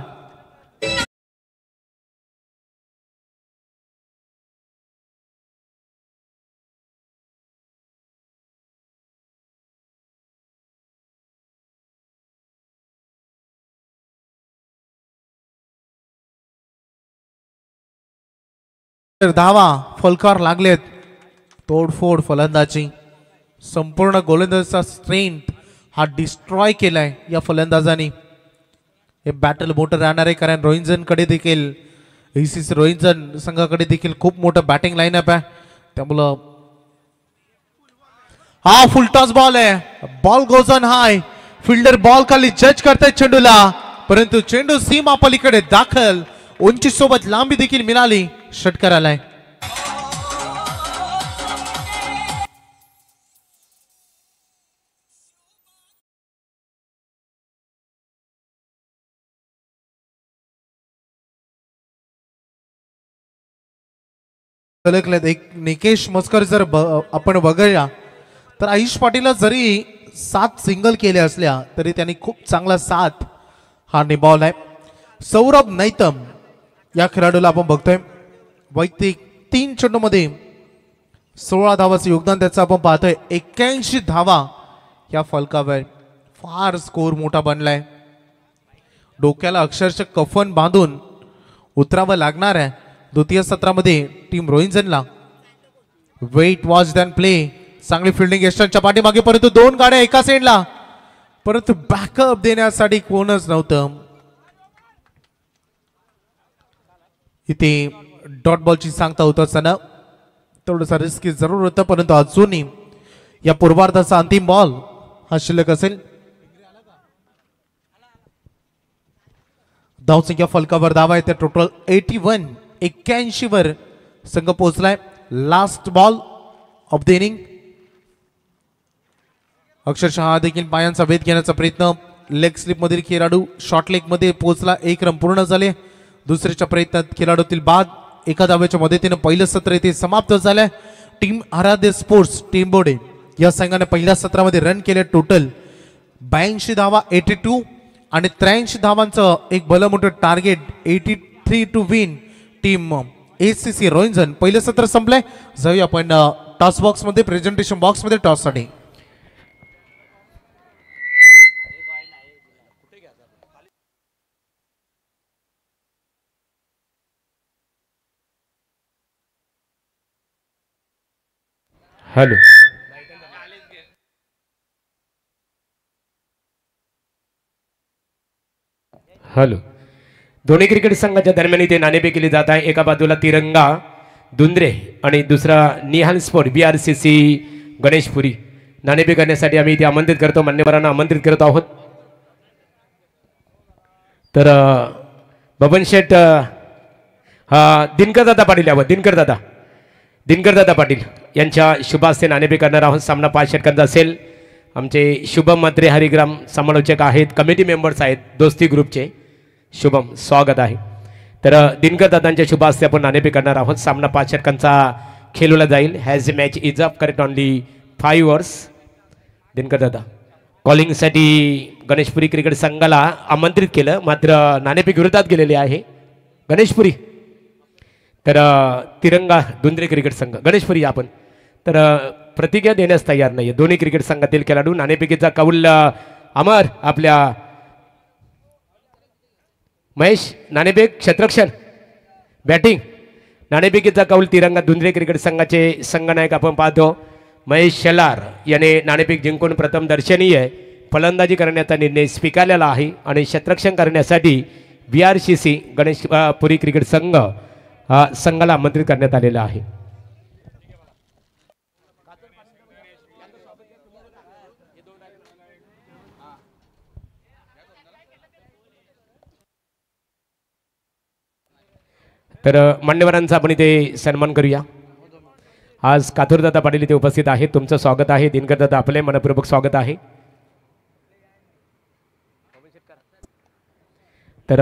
धावा फलकार लागलेत, तोडफोड फलंदाजी, संपूर्ण गोलंदाजीचा स्ट्रेंथ हा डिस्ट्रॉय केलाय या फलंदाजांनी. हे बॅटल मोठं राहणार आहे, कारण रोहिंजन कडे देखील ACC रोहिंजन संघाकडे देखील खूप मोठं बॅटिंग लाईनअप आहे. त्यामुळं हा फुलटॉस बॉल आहे, ball goes on high, fielder ball खाली जज करतायत चेंडूला, परंतु चेंडू सीमा पलीकडे दाखल, उंची सोबत लांबी देखील मिळाली, षटकार आलाय. एक निकेश मस्कर जर आपण बघूया तर आयुष पाटील जरी 7 सिंगल केले असल्या तरी त्यांनी खूप चांगला 7 हा निभावलाय. सौरभ नैतम या खेळाडूला आपण बघतोय, वैयक्तिक 3 चेंडूमध्ये 16 धावाचं योगदान त्याचं आपण पाहतोय. 81 धावा या फलकावर, फार स्कोर मोठा बनलाय. डोक्याला अक्षरशः कफन बांधून उतरावं लागणार आहे द्वितीय सत्रामध्ये टीम रोहिंजनला. वेट वॉच दॅन प्ले, चांगली फिल्डिंग यशच्या पाठीमागे, परंतु 2 गाड्या एका साईडला, परंतु बॅकअप देण्यासाठी कोणच नव्हतं. इथे डॉट बॉलची सांगता होत असताना थोडंसं रिस्की जरूर होतं, परंतु अजूनही या पूर्वार्धाचा अंतिम बॉल हा शिल्लक असेल. धावसंख्या फलकावर धावा आहे, टोटल 81 वर संघ पोहोचलाय. Last ball of the inning, अक्षरशः हा देखील पायांचा वेध घेण्याचा प्रयत्न, लेग स्लिप मधील खेळाडू शॉर्ट लेग मध्ये पोहोचला. 1 रन पूर्ण झाले. दुसऱ्याच्या प्रयत्नात खेळाडूतील बाद, एका धावेच्या मदतीने पहिलं सत्र इथे समाप्त झालंय. टीम आराध्य स्पोर्ट्स टेंबोडे या संघाने पहिल्या सत्रामध्ये रन केले टोटल 82 धावा 82, आणि 83 धावांचं एक भलं मोठं target 83 to win. Team ACC रोहिंजन पहिलं सत्र संपलंय. जाऊया आपण टॉस बॉक्स मध्ये, प्रेझेंटेशन बॉक्स मध्ये टॉस साठी. हॅलो, हॅलो, दोन्ही क्रिकेट संघाच्या दरम्यान इथे नाणेफेक केली जात आहे. एका बाजूला तिरंगा दुंद्रे आणि दुसरा निहाल स्पोर्ट BRCC गणेशपुरी. नाणेफेक करण्यासाठी आम्ही इथे आमंत्रित करतो, मान्यवरांना आमंत्रित करत आहोत. तर बबन शेठ, दिनकर दादा पाटील यावं, दिनकर दादा पाटील यांच्या शुभ हस्ते नाणेफेक करणार आहोत. सामना 5 षटकांचा असेल. आमचे शुभम मात्रे हरिग्राम समालोचक आहेत, कमिटी मेंबर्स आहेत दोस्ती ग्रुपचे. शुभम, स्वागत आहे. तर दिनकर दादांच्या शुभ हस्ते आपण नाणेफेक करणार आहोत. सामना 5 षटकांचा खेळवला जाईल. Has match is up correct only 5 overs. Dinkar दादा कॉलिंगसाठी गणेशपुरी क्रिकेट संघाला आमंत्रित केलं, मात्र नाणेफेक विरोधात गेलेले आहे गणेशपुरी. तर तिरंगा धुंद्रे क्रिकेट संघ गणेशपुरी आपण तर प्रतिज्ञा देण्यास तयार नाही. दोन्ही क्रिकेट संघातील खेळाडू नाणेफेकीचा कौल अमर आपल्या महेश नाणेफेक क्षेत्ररक्षण बॅटिंग नाणेफेकीचा कौल तिरंगा धुंद्रे क्रिकेट संघाचे संघनायक आपण पाहतो महेश शेलार याने नाणेफेक जिंकून प्रथम दर्शनीय फलंदाजी करण्याचा निर्णय स्वीकारलेला आहे आणि क्षेत्ररक्षण करण्यासाठी VRCC गणेशपुरी क्रिकेट संघ संघाला आमंत्रित करण्यात आलेला आहे. तर मान्यवरांचा आपण इथे सन्मान करूया. आज काथुरदादा पाटील इथे उपस्थित आहेत. तुमचं स्वागत आहे. दिनकरदादा आपले मनपूर्वक स्वागत आहे. तर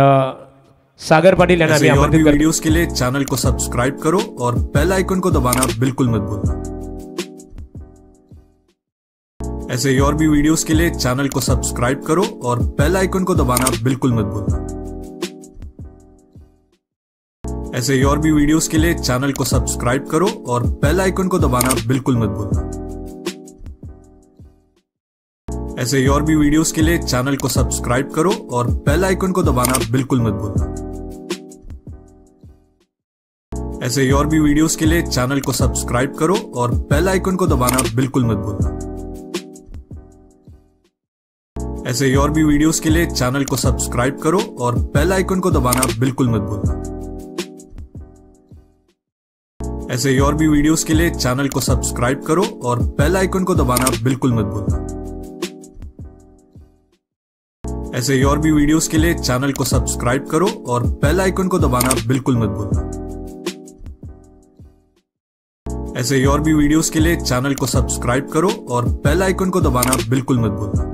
सागर पाटिल यांना ऐसे और भी वीडियोस के लिए चैनल को सब्सक्राइब करो और बेल आइकन को दबाना बिल्कुल मत भूलना. ऐसे और भी वीडियोस के लिए चैनल को सब्सक्राइब करो और बेल आइकन को दबाना बिल्कुल मत भूलना. ऐसे और भी वीडियोस के लिए चैनल को सब्सक्राइब करो और बेल आइकन को दबाना बिल्कुल मत भूलना. ऐसे और भी वीडियोस के लिए चैनल को सब्सक्राइब करो और बेल आइकन को दबाना बिल्कुल मत भूलना. ऐसे और भी वीडियोस के लिए चैनल को सब्सक्राइब करो और बेल आइकन को दबाना बिल्कुल मत भूलना. ऐसे और भी वीडियोस के लिए चैनल को सब्सक्राइब करो और बेल आइकन को दबाना बिल्कुल मत भूलना. ऐसे और भी वीडियोस के लिए चैनल को सब्सक्राइब करो और बेल आइकन को दबाना बिल्कुल मत भूलना. ऐसे और भी वीडियोस के लिए चैनल को सब्सक्राइब करो और बेल आइकन को दबाना बिल्कुल मत भूलना. ऐसे और भी वीडियोस के लिए चैनल को सब्सक्राइब करो और बेल आइकन को दबाना बिल्कुल मत भूलना.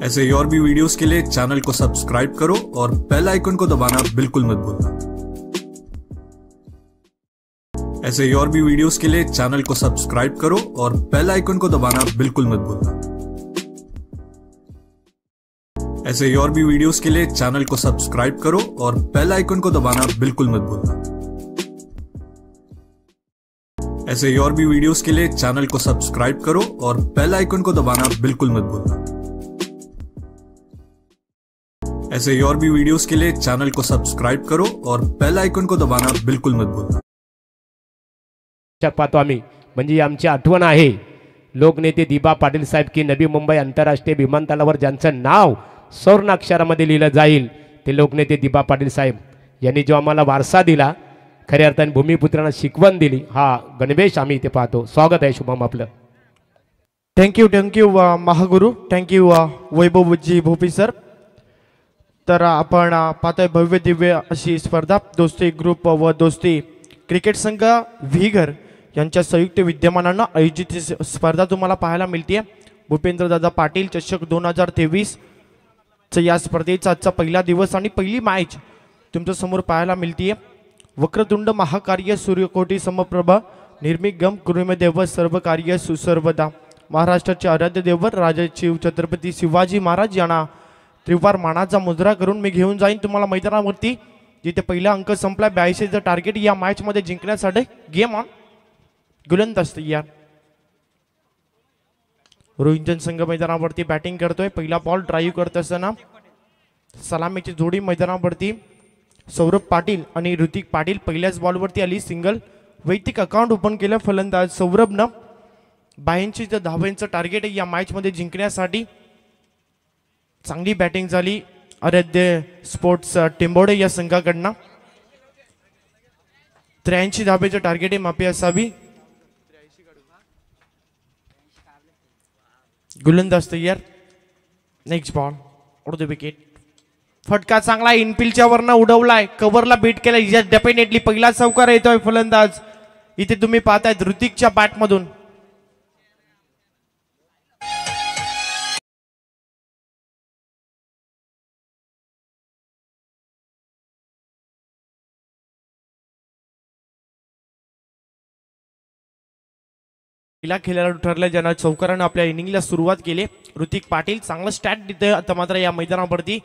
ऐसे और भी वीडियोस के लिए चैनल को सब्सक्राइब करो और बेल आइकन को दबाना बिल्कुल मत भूलना. ऐसे और भी वीडियोस के लिए चैनल को सब्सक्राइब करो और बेल आइकन को दबाना बिल्कुल मत भूलना. ऐसे और भी वीडियोस के लिए चैनल को सब्सक्राइब करो और बेल आइकन को दबाना बिल्कुल मत भूलना. ऐसे और भी वीडियोस के लिए चैनल को सब्सक्राइब करो और बेल आइकन को दबाना बिल्कुल मत भूलना. ऐसे और भी वीडियोस के लिए चैनल को सब्सक्राइब करो और बेल आइकन को दबाना बिल्कुल मत भूलना. पाहतो आम्ही म्हणजे आमची आठवण आहे लोकनेते दिबा पाटील साहेब की नवी मुंबई आंतरराष्ट्रीय विमानतळावर ज्यांचं नाव स्वर्ण अक्षरामध्ये लिहिलं जाईल ते लोकनेते दिबा पाटील साहेब यांनी जो आम्हाला वारसा दिला खऱ्या अर्थाने भूमिपुत्रांना शिकवण दिली हा गणवेश आम्ही इथे पाहतो. स्वागत आहे शुभम आपलं. थँक्यू महागुरु. थँक्यू वैभवजी भोपी सर. तर आपण पाहतोय भव्य दिव्य अशी स्पर्धा दोस्ती ग्रुप व दोस्ती क्रिकेट संघ व्हीगर यांच्या संयुक्त विद्यमानानं आयोजित स्पर्धा तुम्हाला पाहायला मिळते. भूपेंद्रदादा पाटील चषक 2023 या स्पर्धेचा आजचा पहिला दिवस आणि पहिली मॅच तुमच्या समोर पाहायला मिळते. वक्रतुंड महाकार्य सूर्यकोटी समप्रभ निर्मिगम कुरुमेदेव सर्व कार्य सुसर्वदा. महाराष्ट्राचे आराध्य देवर राजा शिव छत्रपती शिवाजी महाराज यांना त्रिवार मानाचा मुद्रा करून मी घेऊन जाईन तुम्हाला मैदानावरती जिथे पहिला अंक संपला. 82चं टार्गेट या मॅच मध्ये जिंकण्यासाठी गेम ऑन गोलंदाज तयार. रोहिंटन संघ मैदानावरती बॅटिंग करतोय. पहिला बॉल ड्राईव्ह करत असताना सलामीची जोडी मैदानावरती सौरभ पाटील आणि ऋतिक पाटील पहिल्याच बॉलवरती आली. सिंगल वैयक्तिक अकाउंट ओपन केलं फलंदाज सौरभनं. 82 धावांचं टार्गेट या मॅच मध्ये जिंकण्यासाठी चांगली बॅटिंग झाली आराध्य स्पोर्ट्स टिंबोडे या संघाकडनं. 83 धाब्याचं टार्गेट आहे माफी असावी. गोलंदाज तयार. Next ball out the wicket. फटका चांगला इनफिल्डच्या वरनं उडवलाय कव्हरला बीट केला. डेफिनेटली पहिला चौकार येतोय फलंदाज इथे तुम्ही पाहतायत ऋतिकच्या बॅट मधून. पहिला खेळाडू ठरला ज्यांना चौकारानं आपल्या इनिंगला सुरुवात केली ऋतिक पाटील. चांगलं स्टॅट देते आता मात्र या मैदानावरती.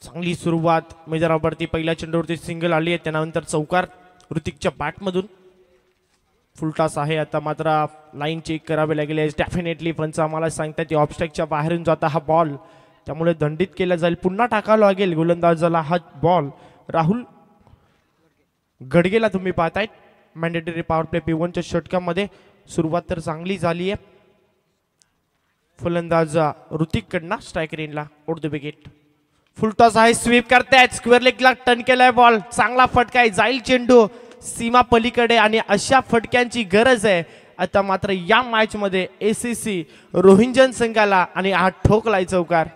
चांगली सुरुवात मैदानावरती. पहिल्या चेंडूवरती सिंगल आली आहे, त्यानंतर चौकार ऋतिकच्या बॅटमधून. फुलटास आहे आता मात्र लाईन चेक करावी लागेल. डेफिनेटली पंच आम्हाला सांगतात ऑफ स्ट्राईकच्या बाहेरून जाता हा बॉल, त्यामुळे दंडित केला जाईल. पुन्हा टाकावं लागेल गोलंदाजाला हा बॉल. राहुल गडगेला तुम्ही पाहतायत मॅन्डेटरी पॉवर प्ले P1च्या षटकामध्ये. सुरुवात तर चांगली झाली आहे. फलंदाज ऋतिक कडनं स्ट्राईक रेंजला आउट द विकेट. फुलटॉस आहे, स्वीप करतायत. स्क्वेअर लेगला टर्न केलाय बॉल. चांगला फटका आहे, जाईल चेंडू सीमा पलीकडे आणि अशा फटक्यांची गरज आहे आता मात्र या मॅच मध्ये ACC रोहिंजन संघाला. आणि हा ठोकलाय चौकार.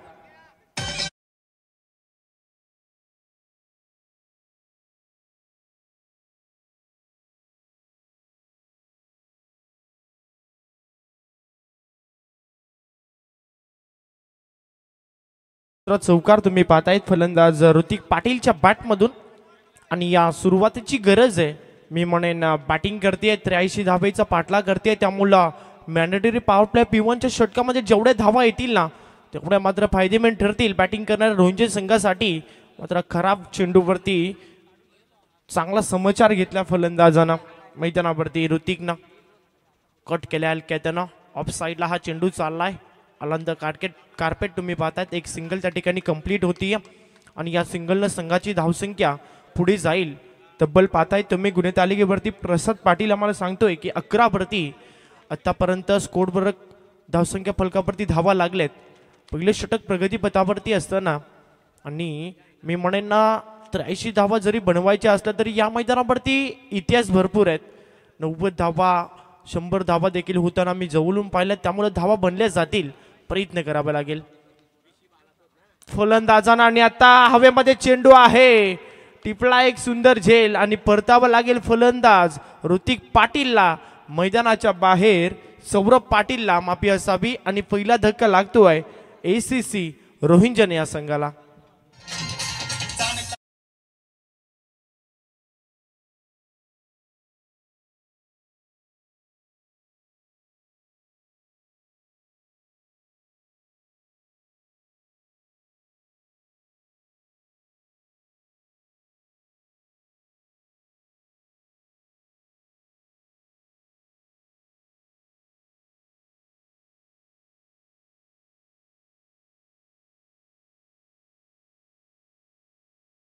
चौकार तुम्ही पाहतायत फलंदाज ऋतिक पाटीलच्या बॅटमधून. आणि या सुरुवातीची गरज आहे मी म्हणेन. बॅटिंग करते 83 धावेचा पाठलाग करते, त्यामुळं मॅन्डेटरी पॉवर प्ले P1च्या षटकामध्ये जेवढे धावा येतील ना तेवढ्या मात्र फायदेमंद ठरतील बॅटिंग करणाऱ्या रोहिंजन संघासाठी. मात्र खराब चेंडूवरती चांगला समाचार घेतला फलंदाजानं मैदानावरती. ऋतिकनं कट केल्या त्यानं ऑफ साईडला हा चेंडू चाललाय. अलंद कार्पेट तुम्ही पाहतात. एक सिंगल त्या ठिकाणी कंप्लीट होतीये आणि या सिंगलनं संघाची धावसंख्या पुढे जाईल. तब्बल पाहताय तुम्ही गुणतालिकेवरती प्रसाद पाटील आम्हाला सांगतोय की 11 वरती आतापर्यंत स्कोरवर धावसंख्या फलकावरती धावा लागलेत. पहिले षटक प्रगतीपथावरती असताना आणि मी म्हणेन ना 83 धावा जरी बनवायच्या असल्या तरी या मैदानावरती इतिहास भरपूर आहेत. 90 धावा 100 धावा देखील होताना मी जवळून पाहिलं, त्यामुळे धावा बनल्या जातील. प्रयत्न करावा लागेल फलंदाजांना. आणि आता हवेमध्ये चेंडू आहे, टिपला एक सुंदर झेल आणि परतावा लागेल फलंदाज ऋतिक पाटीलला. मैदानाच्या बाहेर सौरभ पाटीलला माफी असावी आणि पहिला धक्का लागतोय ACC रोहिंजन या संघाला.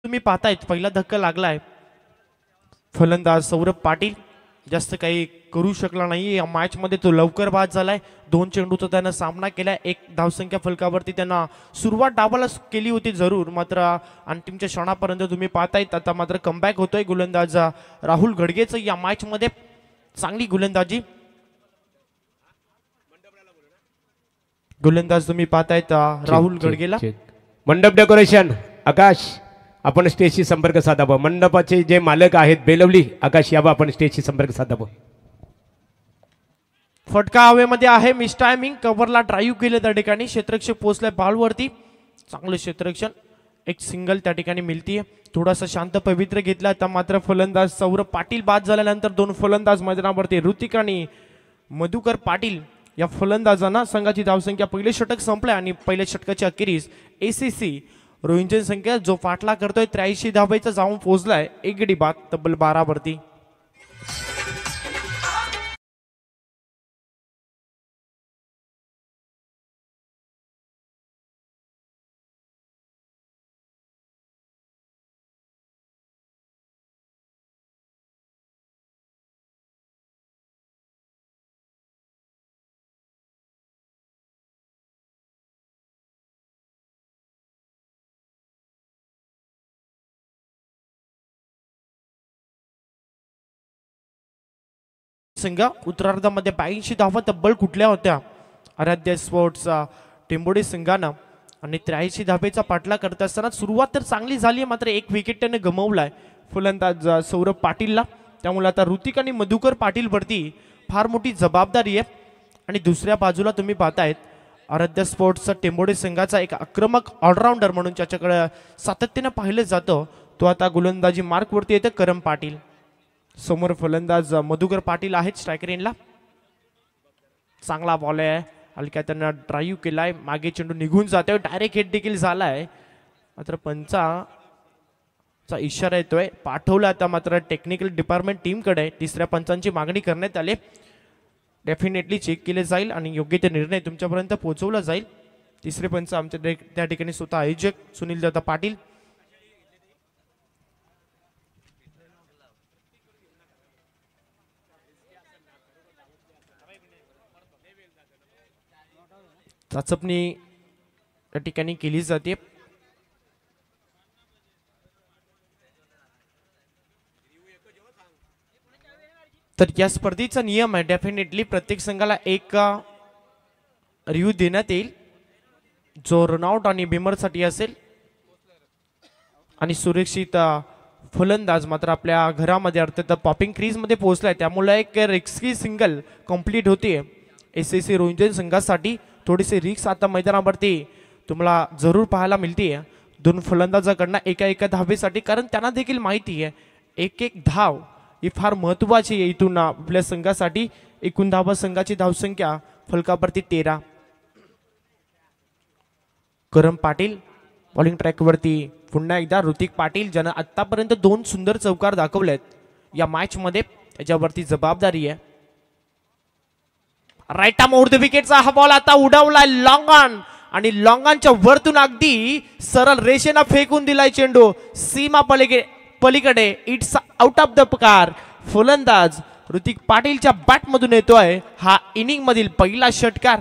तुम्ही पाहतायत पहिला धक्का लागलाय. फलंदाज सौरभ पाटील जास्त काही करू शकला नाही या मॅच मध्ये. तो लवकर बाद झालाय. 2 चेंडूचा त्यानं सामना केलाय. 1 धावसंख्या फलकावरती त्यांना सुरुवात डावाला केली होती जरूर, मात्र अंतिमच्या क्षणापर्यंत तुम्ही पाहतायत आता मात्र कमबॅक होतोय गोलंदाज राहुल गडगेचं या मॅच मध्ये. चांगली गोलंदाजी. गोलंदाज तुम्ही पाहतायत राहुल गडगेला. मंडप डेकोरेशन आकाश आपण स्टेजशी संपर्क साधावा. मंडपाचे जे मालक आहेत बेलवली आकाश यावा आपण स्टेजशी संपर्क साधावा. फटका हवेमध्ये आहे. Miss timing. कव्हरला ड्राईव्ह केलं त्या ठिकाणी. क्षेत्ररक्षक पोहोचलाय बॉलवरती. चांगलं क्षेत्ररक्षण. एक सिंगल त्या ठिकाणी मिळतीये. थोडासा शांत पवित्र घेतला आता मात्र फलंदाज सौरभ पाटील बाद झाल्यानंतर 2 फलंदाज मैदानावरती ऋतिक आणि मधुकर पाटील या फलंदाजांना संघाची धावसंख्या. पहिले षटक संपले आणि पहिल्या षटकाच्या अखेरीस ACC रोहिंजन संख्या जो पाठला करतोय 83 धावेचा जाऊन पोहोचलाय 1 गडी बाद तब्बल 12 वरती. संघ उत्तरार्धामध्ये 82 धावा तब्बल कुठल्या होत्या आराध्य स्पोर्ट्स टेंबोडे संघानं. आणि 83 धावेचा पाठला करत असताना सुरुवात तर चांगली झाली आहे, मात्र 1 विकेट त्याने गमावलाय फलंदाज सौरभ पाटीलला. त्यामुळे आता ऋतिक आणि मधुकर पाटील वरती फार मोठी जबाबदारी आहे. आणि दुसऱ्या बाजूला तुम्ही पाहतायत आराध्य स्पोर्ट्स टेंबोडे संघाचा एक आक्रमक ऑलराऊंडर म्हणून ज्याच्याकडे सातत्याने पाहिलं जातं तो आता गोलंदाजी मार्क वरती येते करम पाटील. समोर फलंदाज मधुकर पाटील आहेत स्ट्रायकर रेंजला. चांगला बॉल आहे, हलक्या त्यांना ड्राईव्ह केलाय, मागे चेंडू निघून जातोय, डायरेक्ट हिट देखील झालाय. मात्र पंचाचा इशारा येतोय, पाठवला आता मात्र टेक्निकल डिपार्टमेंट टीमकडे. तिसऱ्या पंचांची मागणी करण्यात आली, डेफिनेटली चेक केले जाईल आणि योग्य ते निर्णय तुमच्यापर्यंत पोहोचवला जाईल. तिसरे पंच आमच्या त्या ठिकाणी स्वतः आयोजक सुनील दादा पाटील. चाचपणी त्या ठिकाणी केली जाते. तर या स्पर्धेचा नियम आहे, डेफिनेटली प्रत्येक संघाला एक रिव्ह्यू देण्यात येईल, जो रनआउट आणि बिमरसाठी असेल. आणि सुरक्षित फलंदाज मात्र आपल्या घरामध्ये अर्थात पॉपिंग क्रीज मध्ये पोहोचलाय, त्यामुळे एक रिस्की सिंगल कंप्लीट होते एसएससी रोंजन संघासाठी. थोडीशी रिक्स आता मैदानावरती तुम्हाला जरूर पाहायला मिळते दोन फलंदाजाकडनं एका धावेसाठी, कारण त्यांना देखील माहिती आहे एक धाव ही फार महत्वाची आहे इथून आपल्या संघासाठी. एकूण धावा संघाची धावसंख्या फलकावरती 13. करम पाटील बॉलिंग ट्रॅकवरती पुन्हा एकदा. ऋतिक पाटील ज्यानं आतापर्यंत 2 सुंदर चौकार दाखवलेत या मॅच मध्ये, त्याच्यावरती जबाबदारी आहे. राईट आर्म ओव्हर द विकेटचा हा बॉल आता उडवलाय लॉंग ऑन, आणि लॉंग ऑनच्या वरतून अगदी सरळ रेषेना फेकून दिलाय चेंडू सीमा पलीकडे. इट्स आउट ऑफ द प्रकार. फलंदाज ऋतिक पाटीलच्या बॅट मधून येतोय हा इनिंग मधील पहिला षटकार.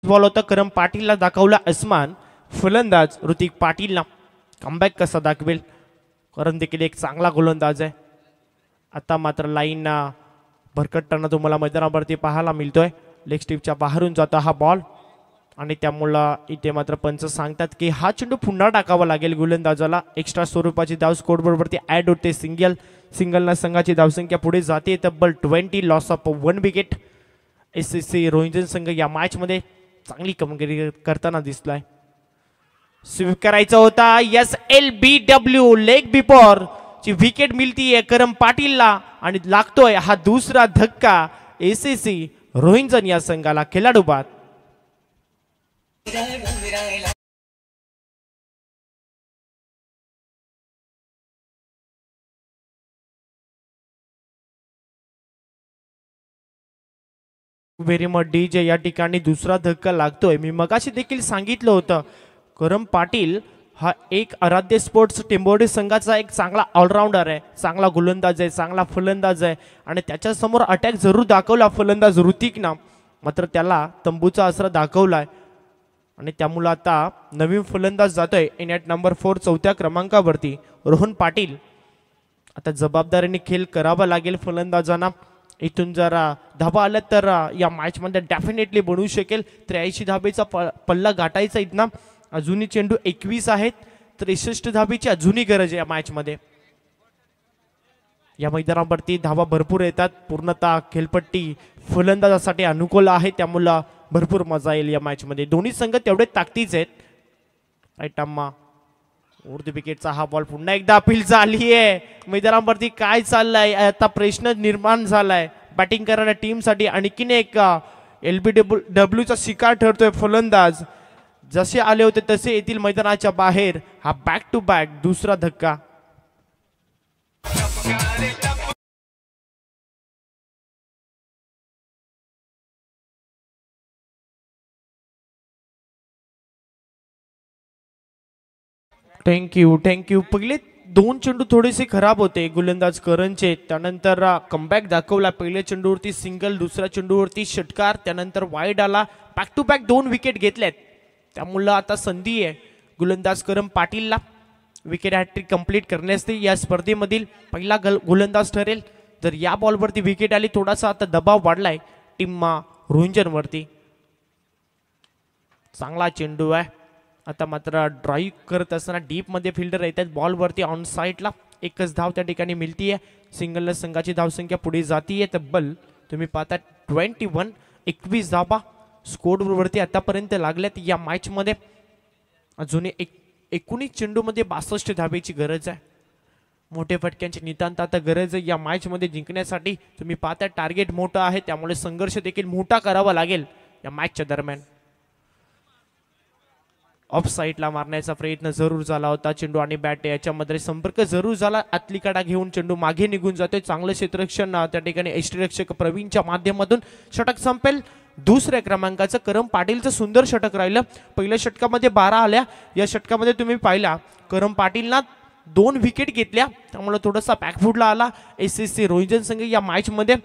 बॉल होता करम पाटीलला दाखवला अस्मान. फलंदाज ऋतिक पाटीलला कमबॅक कसा दाखवेल, करम देखील एक चांगला गोलंदाज आहे. आता मात्र लाईन भरकटताना तुम्हाला मैदानावरती पाहायला मिळतोय. लेग स्टिपच्या बाहेरून जातो हा बॉल, आणि त्यामुळं इथे मात्र पंच सांगतात की हा चेंडू पुन्हा टाकावा लागेल गोलंदाजाला. एक्स्ट्रा स्वरूपाची धाव स्कोरबोर्डवरती ऍड होते. सिंगलना संघाची धावसंख्या पुढे जाते तब्बल 20. Loss of 1 wicket. एसएससी रोहिंजन संघ या मॅच मध्ये चांगली कामगिरी करताना दिसलाय. स्वीप करायचा होता. SLBW लेग बिफोर ची विकेट मिळतीये करम पाटीलला, आणि लागतोय हा दुसरा धक्का एसएससी रोहिंजन या संघाला. खेळाडू बाद. व्हेरी मच डीजे या ठिकाणी दुसरा धक्का लागतोय. मी मगाशी देखील सांगितलं होतं करम पाटील हा एक आराध्य स्पोर्ट्स टेंबोर्डे संघाचा एक चांगला ऑलराऊंडर आहे, चांगला गोलंदाज आहे, चांगला फलंदाज आहे, आणि त्याच्यासमोर अटॅक जरूर दाखवला फलंदाज ऋतिकना, मात्र त्याला तंबूचा आसरा दाखवलाय. आणि त्यामुळे आता नवीन फलंदाज जातोय इनॅट नंबर 4 4थ्या क्रमांकावरती रोहन पाटील. आता जबाबदारीने खेळ करावा लागेल फलंदाजांना. इथून जरा धाबा आल्या तर या मॅच मध्ये डेफिनेटली बनवू शकेल. 83 धाबेचा पल्ला गाठायचा इथना. अजूनही चेंडू 21 आहेत, तर 61 धाबेची अजूनही गरज आहे या मॅच मध्ये. या मैदानावरती धावा भरपूर येतात. पूर्णतः खेळपट्टी फलंदाजासाठी अनुकूल आहे, त्यामुळे भरपूर मजा येईल या मॅच मध्ये. दोन्ही संघ तेवढे ताकदीचे आहेत. राईट आर्म उर्द विकेटचा हा बॉल पुन्हा एकदा अपील झाली आहे. मैदानावरती काय चाललंय आता प्रश्न निर्माण झालाय बॅटिंग करणाऱ्या टीम साठी. आणखीन एक LBW चा शिकार ठरतोय फलंदाज. जसे आले होते तसे येतील मैदानाच्या बाहेर. हा बॅक टू बॅक दुसरा धक्का. थँक्यू. पहिले 2 चेंडू थोडेसे खराब होते गोलंदाज करणचे, त्यानंतर कमबॅक दाखवला. पहिल्या चेंडूवरती सिंगल, दुसऱ्या चेंडूवरती षटकार, त्यानंतर वाईड आला. बॅक टू बॅक 2 विकेट घेतल्यात, त्यामुळं आता संधी आहे गोलंदाज करम पाटीलला विकेट हॅट्रिक कंप्लीट करण्यासाठी. या स्पर्धेमधील पहिला गोलंदाज ठरेल. जर या बॉलवरती विकेट आली, थोडासा आता दबाव वाढलाय टीम रोहिंजनवरती. चांगला चेंडू आहे. आता मात्र ड्राईव्ह करत असताना डीप मध्ये फिल्डर येतात बॉलवरती ऑन साईडला. एकच धाव त्या ठिकाणी मिळतीये. सिंगलने संघाची धावसंख्या पुढे जातीये तब्बल तुम्ही पाहता 21 21 धावा स्कोर वरती आतापर्यंत लागल्यात या मॅच मध्ये. अजून 19 चेंडूमध्ये 62 धावेची गरज आहे. मोठे फटक्यांची नितांत आता गरज आहे या मॅच मध्ये जिंकण्यासाठी. तुम्ही पाहता टार्गेट मोठं आहे त्यामुळे संघर्ष देखील मोठा करावा लागेल या मॅचच्या दरम्यान. ऑफ साईडला मारण्याचा प्रयत्न जरूर झाला होता. चेंडू आणि बॅट याच्यामध्ये संपर्क जरूर झाला. आतली कडा घेऊन चेंडू मागे निघून जातोय. चांगलं क्षेत्ररक्षण त्या ठिकाणी यष्टीरक्षक प्रवीणच्या माध्यमातून. षटक संपेल. दुसऱ्या क्रमांकाचं करम पाटीलचं सुंदर षटक राहिलं. पहिल्या षटकामध्ये 12 आल्या. या षटकामध्ये तुम्ही पाहिला करम पाटीलना 2 विकेट घेतल्या त्यामुळे थोडासा बॅकफुटला आला. SSC रोहिंजन संघ या मॅच मध्ये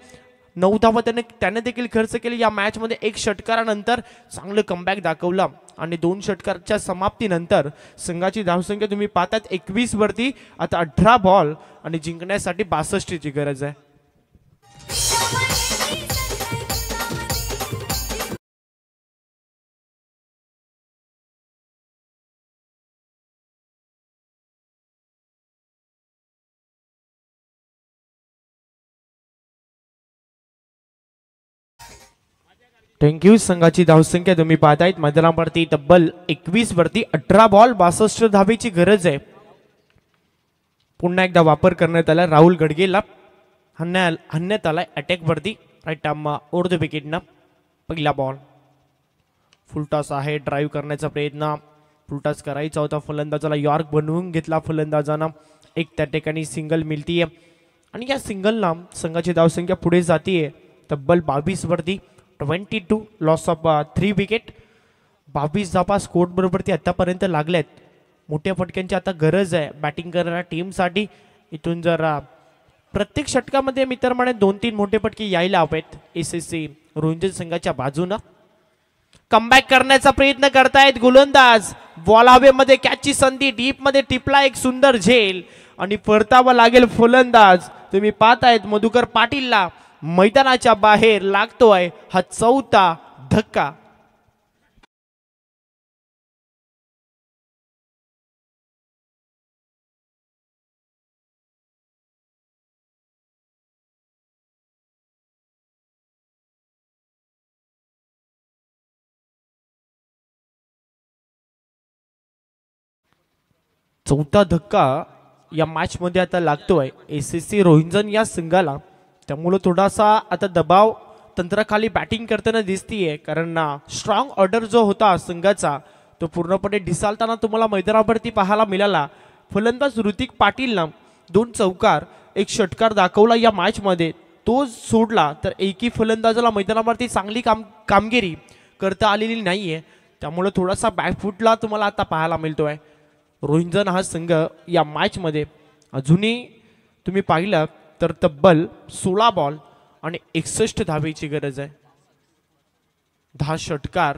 9 धावा त्याने देखील खर्च केले. या मॅच मध्ये 1 षटकारानंतर चांगलं कमबॅक दाखवलं आणि 2 षटकाराच्या समाप्तीनंतर संघाची धावसंख्या तुम्ही पाहतात 21 वरती. आता 18 बॉल आणि जिंकण्यासाठी 62 ची गरज आहे. थँक्यू. संघाची धावसंख्या तुम्ही पाहतायत मैदानावरती तब्बल 21 वरती 18 बॉल 62 धावेची गरज आहे. पुन्हा एकदा वापर करण्यात आला. राहुल गडगेला हाणण्यात आलाय अटॅक वरती राईट आर्म ओव्हर द विकेटनं. पहिला बॉल फुलटॉस आहे. ड्राईव्ह करण्याचा प्रयत्न फुलटॉस करायचा होता फलंदाजाला. यॉर्क बनवून घेतला फलंदाजानं. एक त्या ठिकाणी सिंगल मिळतीये आणि या सिंगलला संघाची धावसंख्या पुढे जातीये तब्बल 22 वरती. 22 लॉस ऑफ 3 विकेट. 22 धावा स्कोर बरोबर ते आतापर्यंत लागल्यात. मोठ्या फटक्यांची आता गरज आहे बॅटिंग करणाऱ्या टीमसाठी. इथून जर प्रत्येक षटकामध्ये मी तर म्हणेन 2-3 मोठे फटके यायला हवेत SSC रोहिंजन संघाच्या बाजूनं. कमबॅक करण्याचा प्रयत्न करतायत गोलंदाज. बॉल हवेमध्ये कॅचची संधी. डीप मध्ये टिपला एक सुंदर झेल आणि परतावा लागेल फलंदाज. तुम्ही पाहतायत मधुकर पाटीलला मैदानाच्या बाहेर लागतोय हा 4था धक्का. चौथा धक्का या मॅच मध्ये आता लागतोय SSC रोहिंजन या संघाला. त्यामुळे थोडासा आता दबाव तंत्राखाली बॅटिंग करताना दिसतीये. कारण स्ट्रॉंग ऑर्डर जो होता संघाचा तो पूर्णपणे ढिसाळताना तुम्हाला मैदानावरती पाहायला मिळाला. फलंदाज ऋतिक पाटीलनं 2 चौकार 1 षटकार दाखवला या मॅच मध्ये. तो सोडला तर एकही फलंदाजाला मैदानावरती चांगली कामगिरी करता आलेली नाहीये. त्यामुळे थोडासा बॅकफुटला तुम्हाला आता पाहायला मिळतोय. रोहिंजन हा संघ या मॅच मध्ये अजूनही तुम्ही पाहिलं तर तब्बल 16 बॉल आणि 61 धावेची गरज आहे. 10 षटकार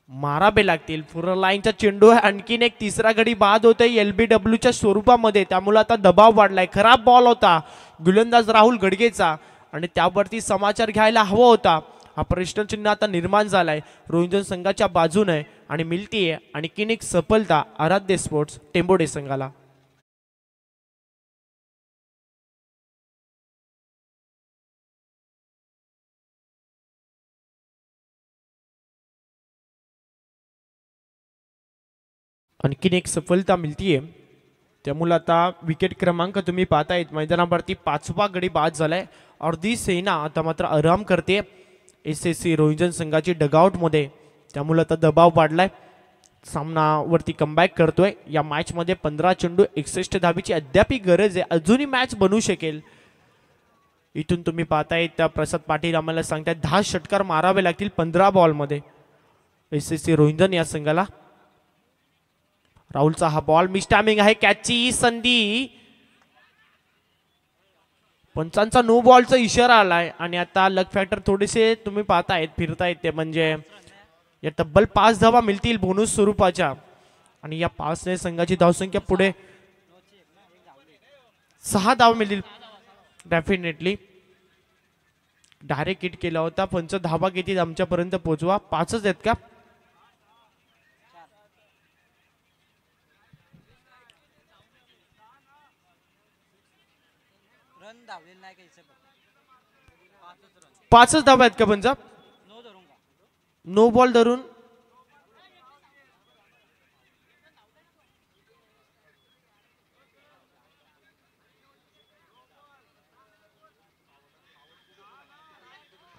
मारावे लागतील. पूर्ण लाईनचा चेंडू आहे. आणखीन एक तिसरा गडी बाद होतोय LBWच्या स्वरूपामध्ये. त्यामुळे आता दबाव वाढलाय. खराब बॉल होता गोलंदाज राहुल गडगेचा आणि त्यावरती समाचार घ्यायला हवा होता. हा प्रश्नचिन्ह आता निर्माण झालाय रोहिंजन संघाच्या बाजूने आणि मिळतीये आणखीन एक सफलता आराध्य स्पोर्ट्स टेंबोडे संघाला. आणखीन एक सफलता मिळतीये. त्यामुळे आता विकेट क्रमांक तुम्ही पाहतायत मैदानावरती 5वा गडी बाद झालाय. अर्धी सेना आता मात्र आराम करते SSC रोहिंजन संघाची डगआउट मध्ये. त्यामुळे आता दबाव वाढलाय. सामनावरती कमबॅक करतोय. या मॅच मध्ये 15 चेंडू 61 धावेची अद्याप गरज आहे. अजूनही मॅच बनू शकेल. इथून तुम्ही पाहतायत प्रसाद पाटील आम्हाला सांगतायत 10 षटकार मारावे लागतील 15 बॉल मध्ये SSC रोहिंजन या संघाला. राहुलचा हा बॉल मिस टायमिंग आहे. कॅचची संधी. पंचांचा नो बॉलचा इशारा आलाय आणि आता लक फॅक्टर थोडेसे तुम्ही पाहतायत फिरतायत ते म्हणजे या तब्बल 5 धावा मिळतील बोनस स्वरूपाच्या आणि या 5 ने संघाची धावसंख्या पुढे 6 धावा मिळतील. डेफिनेटली डायरेक्ट हिट केला होता. पंच धावा किती आमच्यापर्यंत पोहोचवा. 5च आहेत का. रन धावलेला नाही काही 5च धावा आहेत का पंजाब? नो बॉल धरून